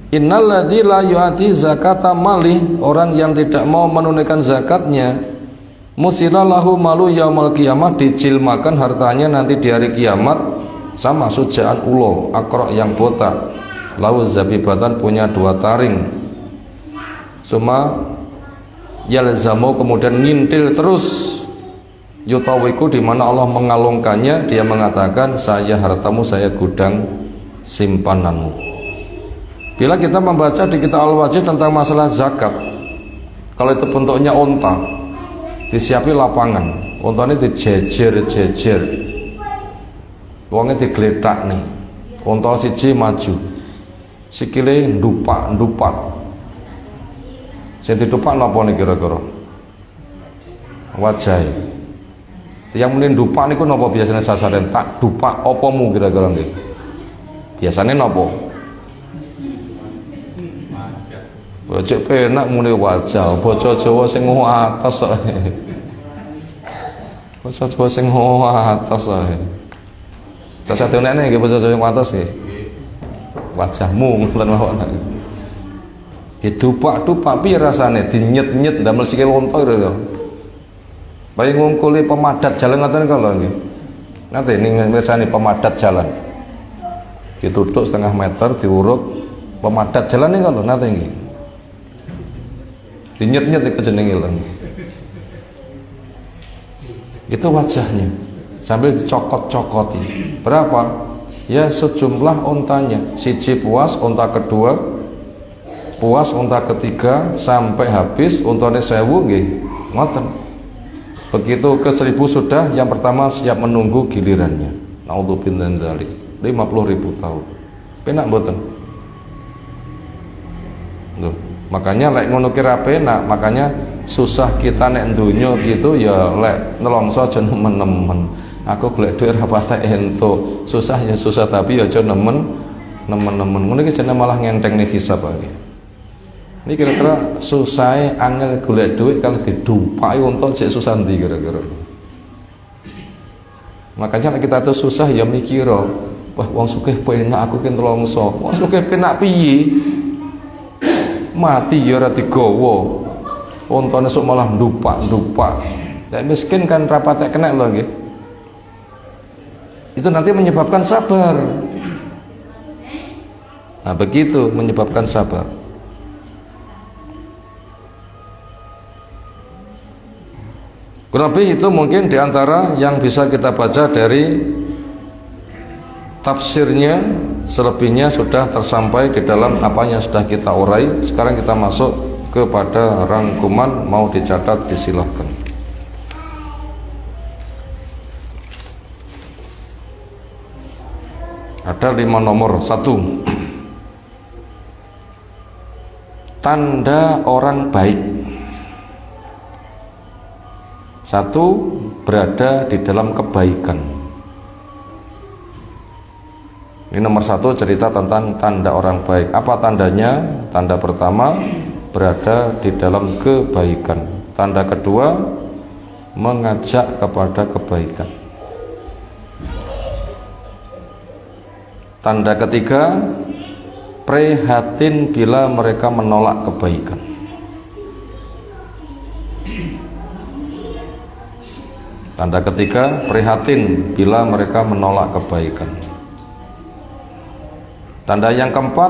S1: Innalladzi la yu'ati zakata malih, orang yang tidak mau menunaikan zakatnya, musila lahu malu yaumul qiyamah, dijilmakan hartanya nanti di hari kiamat sama sujaan ulo akro yang botak, lahu zabibatan, punya 2 taring, cuma yalzamu, kemudian ngintil terus, yutawiku, di mana Allah mengalungkannya, dia mengatakan saya hartamu, saya gudang simpananmu. Bila kita membaca di kitab Al-Wajiz tentang masalah zakat, kalau itu bentuknya onta, disiapi lapangan, ontanya dijejer-jejer, uangnya digeletak nih, onta siji maju, sikile ndupak, sing ditupak napa nih kira-kira? Wajah. Yang muni ndupak niku napa biasanya sasaran? Tak dupak opomu kira-kira nggih? Biasanya napa? Bocah penak muni wajah, bocah Jawa sing atas ae. Bocah Jawa sing atas ae. Tas atene nggih bocah Jawa sing atas nggih. Wajahmu ngoten mawon. Didupak-dupak piye rasane, dinyet-nyet damel sikil unta lho. Bayi ngungkuli pemadat jalan ngoten kalau nggih. Nanti ning mirsani pemadat jalan. Ditutuk 1/2 meter diuruk pemadat jalan ning kalau nanti nggih. Dinyet-nyet itu jenenge lho. Itu wajahnya sambil dicokot-cokoti. Berapa? Ya sejumlah ontanya. Siji puas, onta kedua puas, onta ketiga sampai habis ontane 1000 nggih. Ngoten. Begitu ke 1000 sudah, yang pertama siap menunggu gilirannya. Naudzubillah min dzalik. 50.000 tahun. Penak mboten? Loh. Makanya lek ngono kira penak, makanya susah kita nek donya gitu ya lek nelongso aja nemen-nemen. Aku golek dhuwit ra patek entuk. Susah ya susah tapi ya aja nemen-nemen. Ngono iki jenenge malah ngenteng nih hisab ae. Ini kira-kira susah angel golek dhuwit kalau didupaki untuk sik susah ndi kira-kira. Makanya nek kita tuh susah ya mikir, wah wong sugih penak aku ki nelongso. Wong sugih penak piye? Mati ya ora digawa, ontane sok malah ndupak. Nek miskin kan rapatek kena lho nggih. Itu nanti menyebabkan sabar. Nah begitu menyebabkan sabar. Kurang lebih itu mungkin diantara yang bisa kita baca dari tafsirnya. Selebihnya sudah tersampai di dalam apa yang sudah kita urai. Sekarang kita masuk kepada rangkuman, mau dicatat disilahkan. Ada 5 nomor. 1, tanda orang baik. 1, berada di dalam kebaikan. Ini nomor 1, cerita tentang tanda orang baik. Apa tandanya? Tanda pertama, berada di dalam kebaikan. Tanda kedua, mengajak kepada kebaikan. Tanda ketiga, prihatin bila mereka menolak kebaikan. Tanda ketiga, prihatin bila mereka menolak kebaikan. Tanda yang keempat,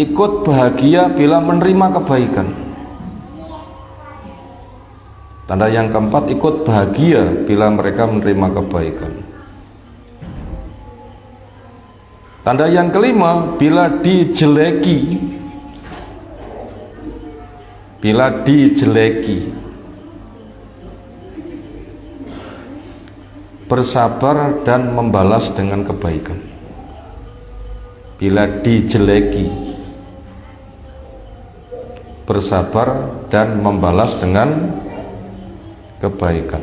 S1: ikut bahagia bila menerima kebaikan. Tanda yang keempat, ikut bahagia bila mereka menerima kebaikan. Tanda yang kelima, bila dijeleki. Bila dijeleki, bersabar dan membalas dengan kebaikan. Bila dijeleki, bersabar dan membalas dengan kebaikan.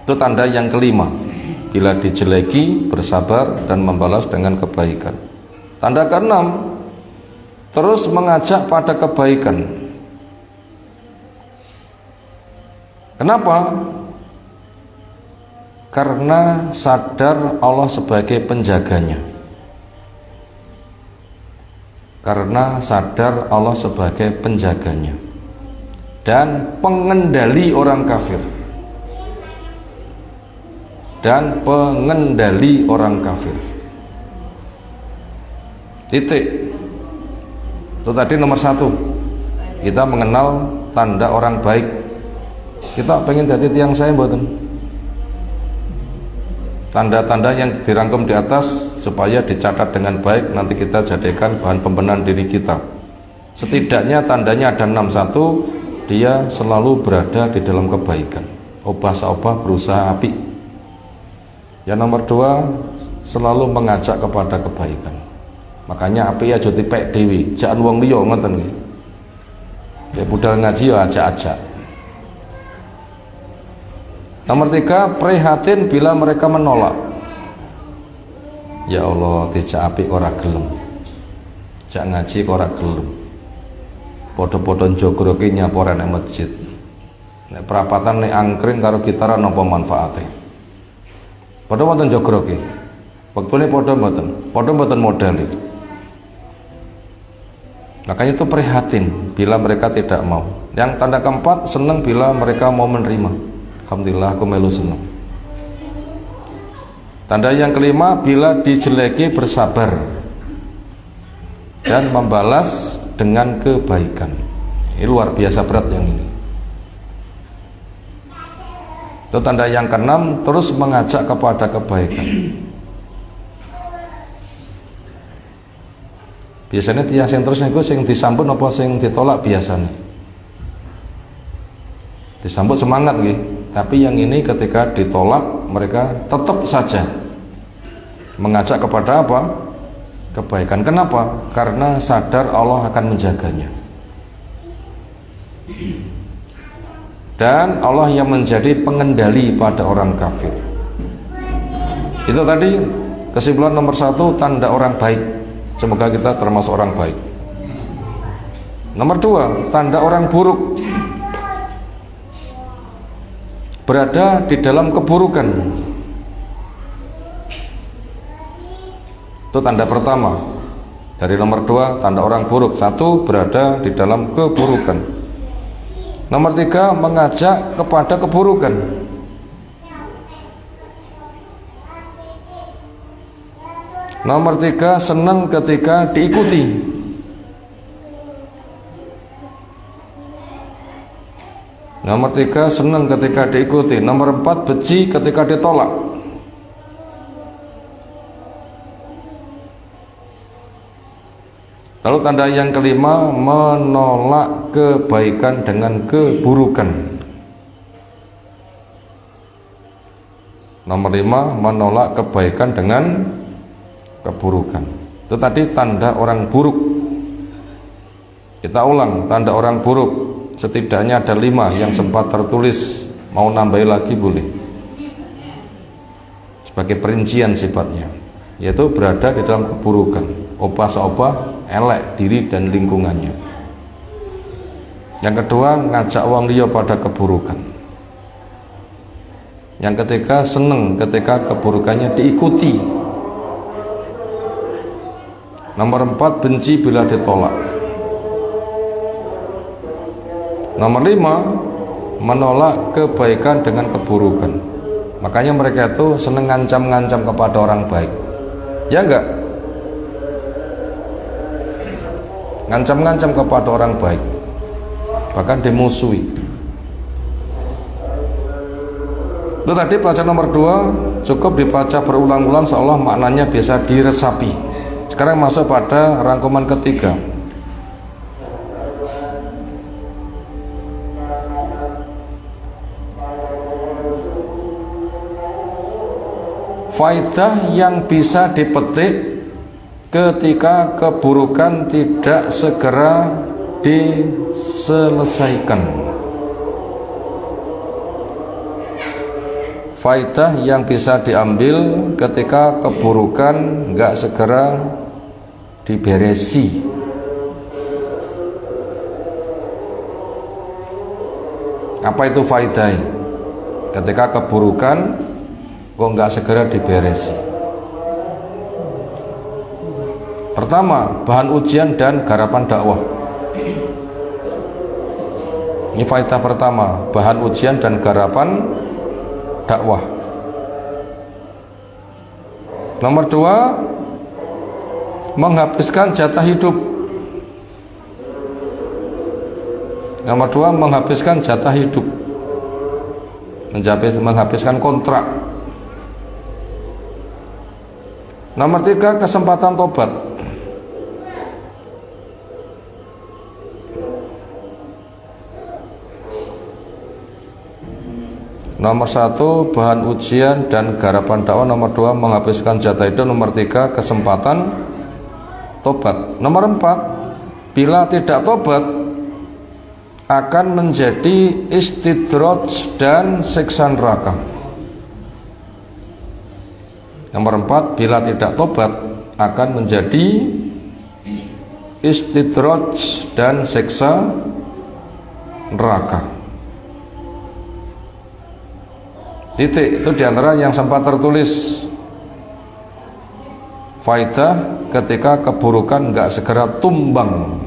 S1: Itu tanda yang kelima. Bila dijeleki, bersabar dan membalas dengan kebaikan. Tanda keenam, terus mengajak pada kebaikan. Kenapa? Karena sadar Allah sebagai penjaganya. karena sadar Allah sebagai penjaganya dan pengendali orang kafir. Dan pengendali orang kafir. Titik. Itu tadi nomor 1. Kita mengenal tanda orang baik. Kita pengen jadi tiang saya mboten. Tanda-tanda yang dirangkum di atas supaya dicatat dengan baik, nanti kita jadikan bahan pembenahan diri kita. Setidaknya tandanya ada 61. Dia selalu berada di dalam kebaikan. Obah-obah berusaha api. Yang nomor 2, selalu mengajak kepada kebaikan. Makanya api aja dipek dewi, jangan wong liya ngoten nggih. Ya budal ngaji ya ajak-ajak. Nomor 3, prihatin bila mereka menolak. Ya Allah, dijak api ora gelem. Jak ngaji ora gelem. Padha-padha njogroke nyapora nang masjid. Nek perapatan nek angkring karo gitaran napa manfaate? Padha wonten jogroke. Wektune padha mboten modali. Makanya itu prihatin bila mereka tidak mau. Yang tanda keempat, senang bila mereka mau menerima. Alhamdulillah aku melu senang. Tanda yang kelima, bila dijeleki bersabar dan membalas dengan kebaikan. Ini luar biasa berat yang ini. Itu tanda yang keenam, terus mengajak kepada kebaikan. Biasanya tiang sing terus niku sing disambut apa sing ditolak biasanya. Disambut semangat nggih, tapi yang ini ketika ditolak mereka tetap saja mengajak kepada apa? Kebaikan. Kenapa? Karena sadar Allah akan menjaganya. Dan Allah yang menjadi pengendali pada orang kafir. Itu tadi kesimpulan nomor 1, tanda orang baik. Semoga kita termasuk orang baik. Nomor 2, tanda orang buruk. Berada di dalam keburukan. Itu tanda pertama. Dari nomor 2, tanda orang buruk. 1, berada di dalam keburukan. Nomor 3, mengajak kepada keburukan. Nomor 3, senang ketika diikuti. Nomor 3, senang ketika diikuti. Nomor 4, benci ketika ditolak. Lalu tanda yang kelima, menolak kebaikan dengan keburukan. Nomor 5, menolak kebaikan dengan keburukan. Itu tadi tanda orang buruk. Kita ulang, tanda orang buruk setidaknya ada 5 yang sempat tertulis. Mau nambahin lagi boleh, sebagai perincian sifatnya, yaitu berada di dalam keburukan, obah-obah elek diri dan lingkungannya. Yang kedua, ngajak wong liya pada keburukan. Yang ketiga, seneng ketika keburukannya diikuti. Nomor 4, benci bila ditolak. Nomor 5, menolak kebaikan dengan keburukan. Makanya mereka itu seneng ngancam-ngancam kepada orang baik. Ya enggak? Ngancam-ngancam kepada orang baik, bahkan dimusuhi. Itu tadi pelajaran nomor 2, cukup dibaca berulang-ulang seolah maknanya bisa diresapi. Sekarang masuk pada rangkuman ketiga. Faidah yang bisa dipetik ketika keburukan tidak segera diselesaikan. Faidah yang bisa diambil ketika keburukan nggak segera diberesi. Apa itu faidah? Ketika keburukan kok nggak segera diberesi. Pertama, bahan ujian dan garapan dakwah. Ini faedah pertama, bahan ujian dan garapan dakwah. Nomor dua, menghabiskan jatah hidup. Nomor dua, menghabiskan jatah hidup, menghabiskan kontrak. Nomor tiga, kesempatan tobat. Nomor satu, bahan ujian dan garapan dakwah. Nomor dua, menghabiskan jatah hidup. Nomor tiga, kesempatan tobat. Nomor empat, bila tidak tobat akan menjadi istidraj dan siksa neraka. Nomor empat, bila tidak tobat akan menjadi istidraj dan siksa neraka. Titik. Itu diantara yang sempat tertulis. Faidah ketika keburukan nggak segera tumbang.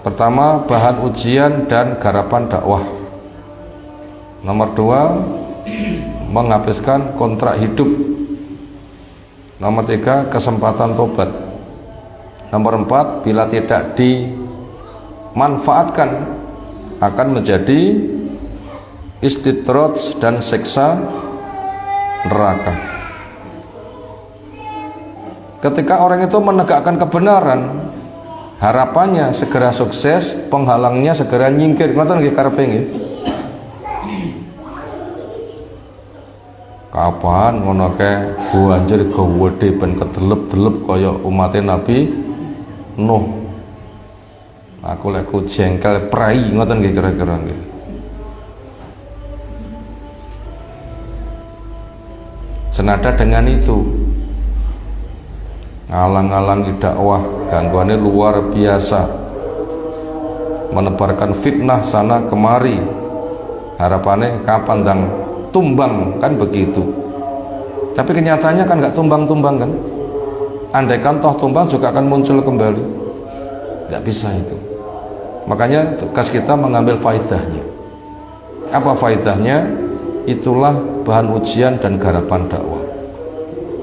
S1: Pertama, bahan ujian dan garapan dakwah. Nomor dua, menghabiskan kontrak hidup. Nomor tiga, kesempatan tobat. Nomor empat, bila tidak dimanfaatkan akan menjadi istidraj dan siksa neraka. Ketika orang itu menegakkan kebenaran, harapannya segera sukses, penghalangnya segera nyingkir. Ngoten nggih karepe nggih. Kapan ngono ke banjir gede ben kedelep-delep kaya umat Nabi Nuh. Aku lek ku jengkel prai ngoten nggih kira-kira nggih. Senada dengan itu, ngalang-ngalangi dakwah, gangguannya luar biasa, menebarkan fitnah sana kemari, harapannya kapan dang tumbang, kan begitu. Tapi kenyataannya kan nggak tumbang-tumbang kan. Andaikan toh tumbang juga akan muncul kembali, nggak bisa itu. Makanya tugas kita mengambil faedahnya. Apa faedahnya? Itulah bahan ujian dan garapan dakwah.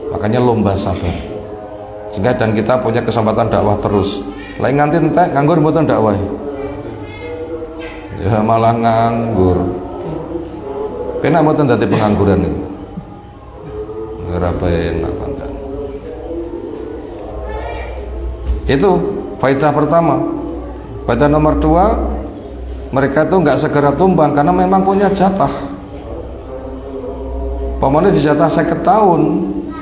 S1: Makanya lomba sabar. Sehingga dan kita punya kesempatan dakwah terus. Lain nganti entek nganggur mboten dakwah. Ya malah nganggur. Kena mboten dadi pengangguran itu. Ora enak banget. Itu faedah pertama. Faedah nomor dua, mereka itu nggak segera tumbang karena memang punya jatah. Pemane dijatah 50 tahun,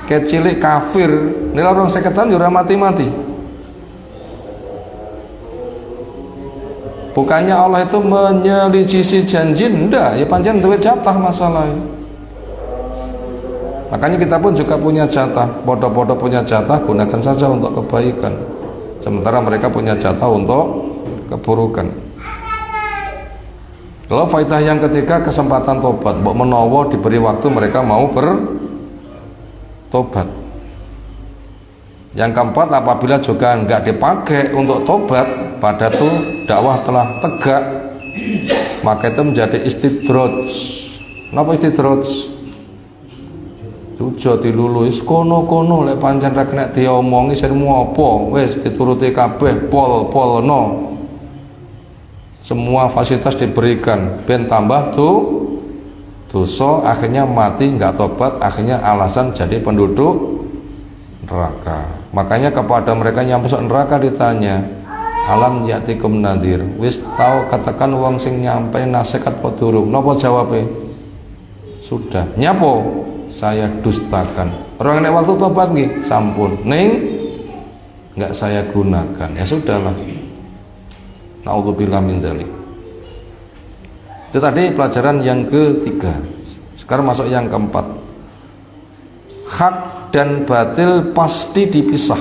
S1: kecilik kafir, nilai orang 50 tahun juga mati-mati. Bukannya Allah itu menyelisih janji, enggak, ya pancen duwe jatah masalahnya. Makanya kita pun juga punya jatah, bodoh-bodoh punya jatah, gunakan saja untuk kebaikan. Sementara mereka punya jatah untuk keburukan. Kalau faedah yang ketiga, kesempatan tobat. Mbok menawa diberi waktu mereka mau bertobat. Yang keempat, apabila juga enggak dipakai untuk tobat, pada itu dakwah telah tegak, maka itu menjadi istidraj. Napa istidraj? Tujo diluluis kono-kono lek pancen ra kena diomongi sirmu apa, wis dituruti kabeh pol-polno. Semua fasilitas diberikan, ben tambah tuh dosa, akhirnya mati nggak tobat, akhirnya alasan jadi penduduk neraka. Makanya kepada mereka yang masuk neraka ditanya, alam yatikum nadir, wis tahu katakan wong sing nyampe nasihat podurung, nopo jawabnya? Sudah, nyapo? Saya dustakan. Orang yang waktu tobat nih, sampun, neng nggak saya gunakan, ya sudahlah. Na'udzubillah min dzalik. Itu tadi pelajaran yang ketiga. Sekarang masuk yang keempat. Hak dan batil pasti dipisah.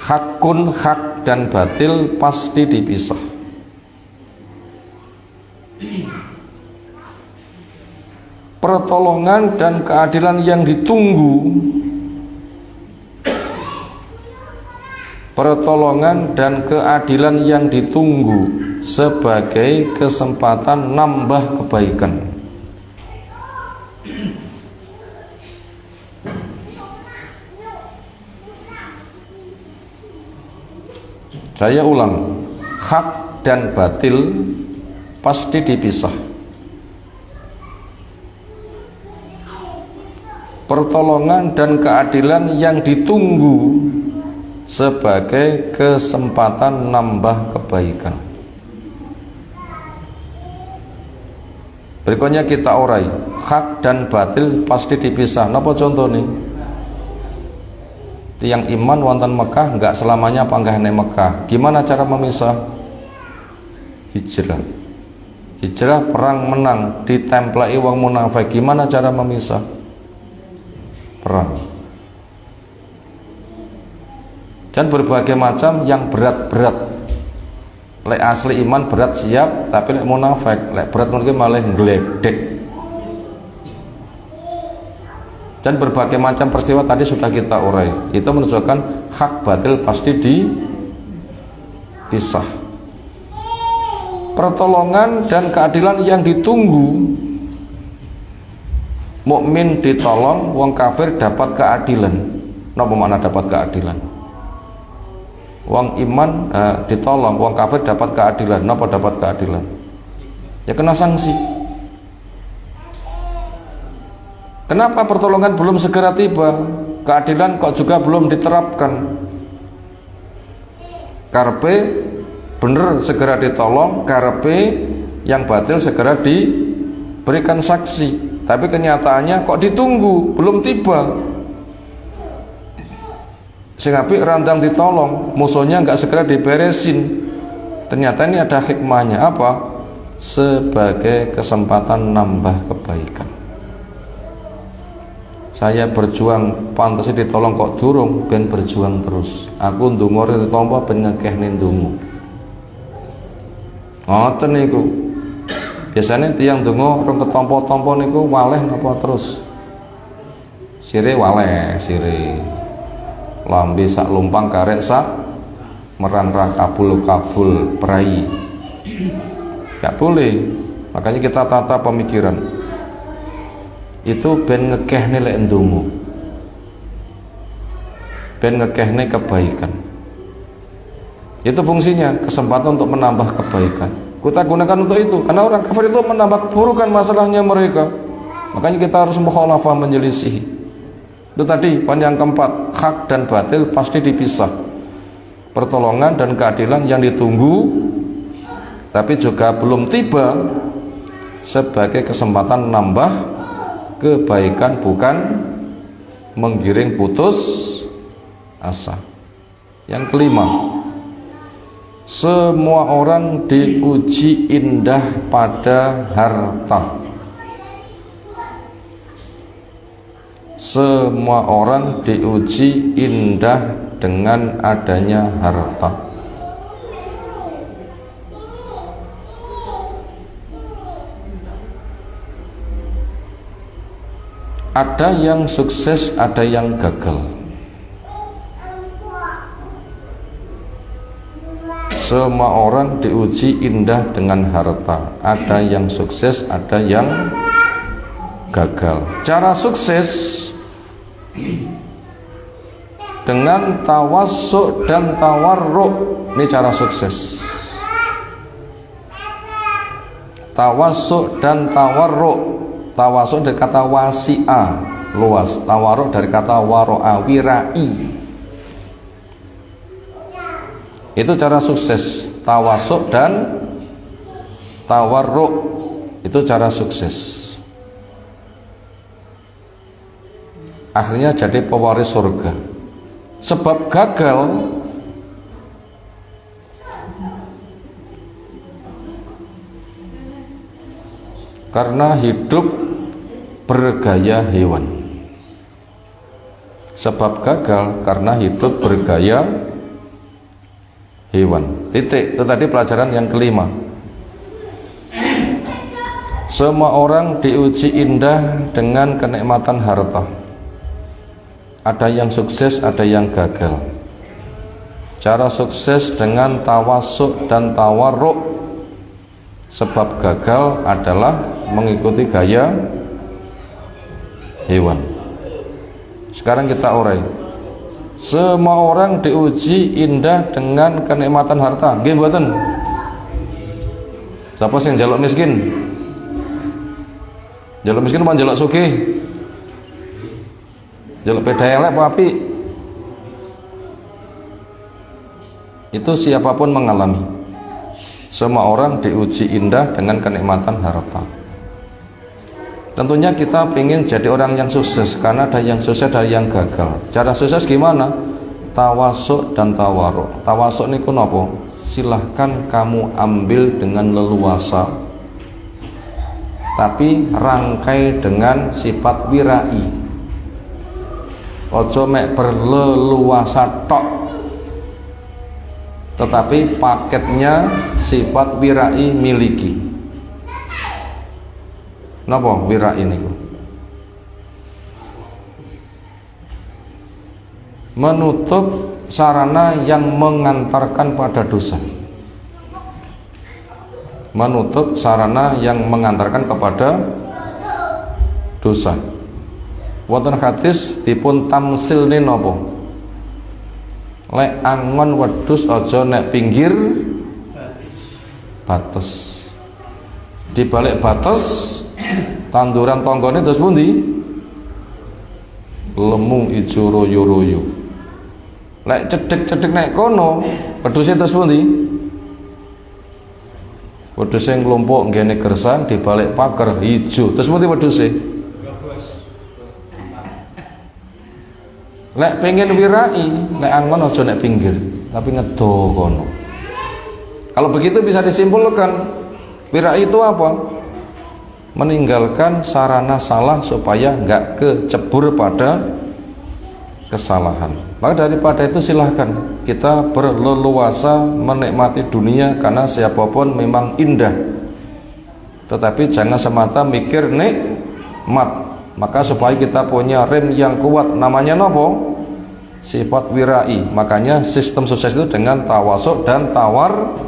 S1: Hakun, hak dan batil pasti dipisah. pertolongan dan keadilan yang ditunggu, pertolongan dan keadilan yang ditunggu sebagai kesempatan nambah kebaikan. Saya ulang, hak dan batil pasti dipisah. Pertolongan dan keadilan yang ditunggu sebagai kesempatan nambah kebaikan. Berikutnya kita urai, hak dan batil pasti dipisah. Napa contoh nih? Tiang iman wonten Mekah enggak selamanya panggah ning Mekah. Gimana cara memisah? Hijrah. Hijrah perang menang, ditemplai wong munafik. Gimana cara memisah? Perang. Dan berbagai macam yang berat-berat. Lek asli iman berat siap, tapi lek munafik, lek berat mungkin malah ngledek. Dan berbagai macam peristiwa tadi sudah kita urai. Itu menunjukkan hak batil pasti dipisah. Pertolongan dan keadilan yang ditunggu. Mukmin ditolong, wong kafir dapat keadilan. Napa makna dapat keadilan? Wong iman ditolong, wong kafir dapat keadilan. Napa dapat keadilan? Ya kena sanksi. Kenapa pertolongan belum segera tiba? Keadilan kok juga belum diterapkan? Karpe bener segera ditolong, karpe yang batil segera diberikan saksi. Tapi kenyataannya kok ditunggu, belum tiba. Sing apik randang ditolong, musuhnya nggak segera diberesin. Ternyata ini ada hikmahnya apa? Sebagai kesempatan nambah kebaikan. Saya berjuang pantasnya ditolong kok durung, ben berjuang terus. Aku ndonga ditampa ben ngekehne ndonga. Ngoten niku. Biasanya tiang ndonga rong ketampa-tampa niku waleh napa terus? Sire waleh, sire. Lambe sak lumpang karek sak meran ra kabul-kabul prai. Enggak boleh. Makanya kita tata pemikiran. Itu ben ngekehne lek ndonga, ben ngekehne kebaikan. Itu fungsinya, kesempatan untuk menambah kebaikan. Kita gunakan untuk itu, karena orang kafir itu menambah keburukan masalahnya mereka. Makanya kita harus mukhalafah, menyelisihi. Itu tadi poin yang keempat, hak dan batil pasti dipisah. Pertolongan dan keadilan yang ditunggu tapi juga belum tiba sebagai kesempatan nambah kebaikan, bukan menggiring putus asa. Yang kelima, semua orang diuji indah pada harta. Semua orang diuji indah dengan adanya harta. Ada yang sukses, ada yang gagal. Semua orang diuji indah dengan harta. Ada yang sukses, ada yang gagal. Cara sukses dengan tawassuk dan tawarruk. Ini cara sukses. Tawassuk dan tawarruk. Tawassuk dari kata wasi'a, luas. Tawarruk dari kata waro'a, wirai. Itu cara sukses. Tawassuk dan tawarruk itu cara sukses. Akhirnya jadi pewaris surga. Sebab gagal karena hidup bergaya hewan. Sebab gagal karena hidup bergaya hewan. Titik. Itu tadi pelajaran yang kelima. Semua orang diuji indah dengan kenikmatan harta. Ada yang sukses, ada yang gagal. Cara sukses dengan tawasuk dan tawarruk. Sebab gagal adalah mengikuti gaya hewan. Sekarang kita urai. Semua orang diuji indah dengan kenikmatan harta. Nggih mboten? Siapa sing njaluk miskin? Njaluk miskin apa njaluk sugih? Njaluk beda elek apa apik? Itu siapapun mengalami. Semua orang diuji indah dengan kenikmatan harta. Tentunya kita ingin jadi orang yang sukses, karena ada yang sukses, ada yang gagal. Cara sukses gimana? Tawasuk dan tawaruk. Tawasuk niku napa? Silahkan kamu ambil dengan leluasa, tapi rangkai dengan sifat wirai. Ojo mek berleluasa tok, tetapi paketnya sifat wirai miliki. Napa wirai niku? Menutup sarana yang mengantarkan pada dosa. Menutup sarana yang mengantarkan kepada dosa. Wonten hadis dipun tamsilne napa? Lek angon wedhus aja nek pinggir bates. Di balik bates tanduran tanggane terus pundi? Lemu ijo royo-royo. Lek cedhek-cedhek nek kono, wedhuse terus pundi? Wedhuse nglumpuk nggene gersang di balik pager ijo. Terus pundi wedhuse? Lek pengen wirai, nek angon aja nek pinggir, tapi ngedo kono. Kalau begitu bisa disimpulkan, wirai itu apa? Meninggalkan sarana salah supaya nggak kecebur pada kesalahan. Maka daripada itu silahkan kita berleluasa menikmati dunia, karena siapapun memang indah. Tetapi jangan semata mikir nikmat. Maka supaya kita punya rem yang kuat, namanya nopo? Sifat wirai. Makanya sistem sukses itu dengan tawasuk dan tawarruk.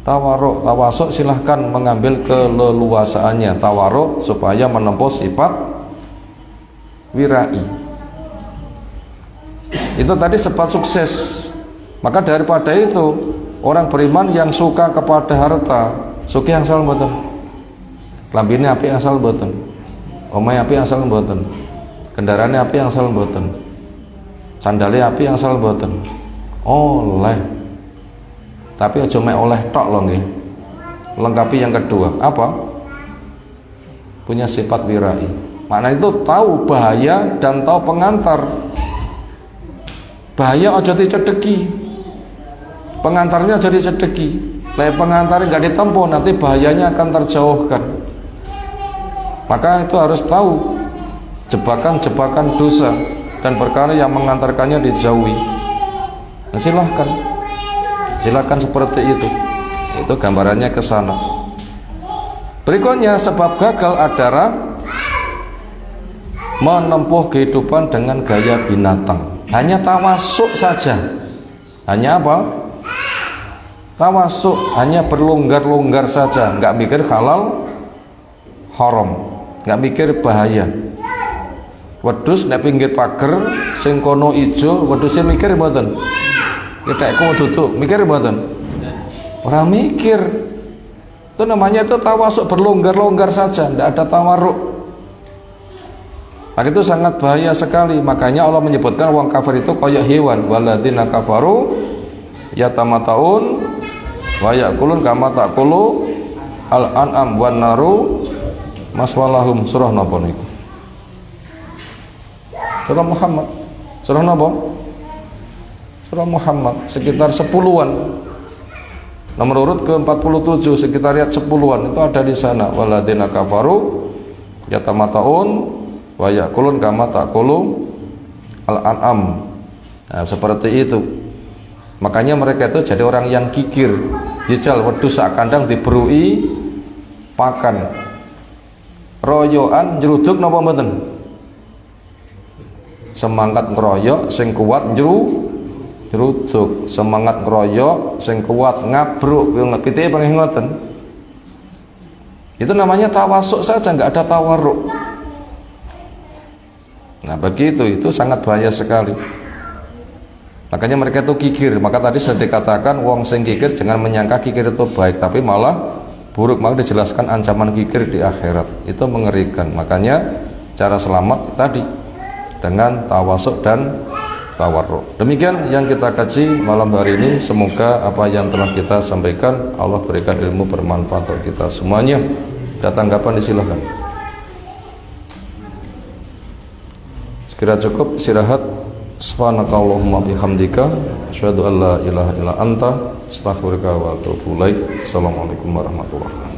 S1: Tawasuk silahkan mengambil keleluasaannya, tawarruk supaya menempuh sifat wirai. Itu tadi sifat sukses. Maka daripada itu, orang beriman yang suka kepada harta, sugih asal mboten? Lambine apik asal mboten? Omahe apik asal mboten? Kendaraane apik asal mboten? Sandale apik asal mboten? Oleh. Tapi aja mek oleh tok lho nggih. Lengkapi yang kedua, apa? Punya sifat wirai. Makna itu tahu bahaya dan tahu pengantar. Bahaya aja dicedeki, pengantarnya aja dicedeki. Lek pengantarnya nggak ditempuh, nanti bahayanya akan terjauhkan. Maka itu harus tahu jebakan-jebakan dosa dan perkara yang mengantarkannya dijauhi. Nah, silahkan seperti itu. Itu gambarannya ke sana. Berikutnya, sebab gagal adalah menempuh kehidupan dengan gaya binatang. Hanya tawasuk saja. Hanya apa? Tawasuk, hanya berlonggar-longgar saja, nggak mikir halal haram, nggak mikir bahaya. Wedhus nek pinggir pager sing kono ijo, wedhuse mikir mboten? Ketekku duduk, mikir mboten? Ora mikir. Itu namanya itu tawasuk, berlonggar-longgar saja, nggak ada tawarruk. Maka itu sangat bahaya sekali. Makanya Allah menyebutkan wong kafir itu kayak hewan. Walladzina kafaru yatamataun wa yakulun kama takulu al-an'am wan naru maswalahum. Surah napa niku? Surah Muhammad. Surah napa? Surah Muhammad, sekitar 10-an. Nomor urut ke-47, sekitariat 10-an itu ada di sana. Walladzina kafaru yatamataun wa yakulun kama takulu al-an'am. Nah, seperti itu. Makanya mereka itu jadi orang yang kikir. Jajal wedhus sak kandang diberui pakan. royokan jeruduk napa mboten? Semangat ngeroyok sing kuat jeruduk, semangat ngeroyok sing kuat ngabruk pitike pengen ngoten. Itu namanya tawasuk saja, nggak ada tawarruk. Nah begitu, itu sangat bahaya sekali. Makanya mereka itu kikir. Maka tadi sudah dikatakan wong sing kikir jangan menyangka kikir itu baik, tapi malah buruk. Maka dijelaskan ancaman kikir di akhirat itu mengerikan. Makanya cara selamat tadi dengan tawasuk dan tawarruk. Demikian yang kita kaji malam hari ini. Semoga apa yang telah kita sampaikan Allah berikan ilmu bermanfaat untuk kita semuanya. Ada tanggapan disilahkan. Sekira cukup istirahat. Subhanakallahumma bihamdika asyhadu an la ilaha illa anta astaghfiruka wa atubu ilaik. Assalamualaikum warahmatullahi wabarakatuh.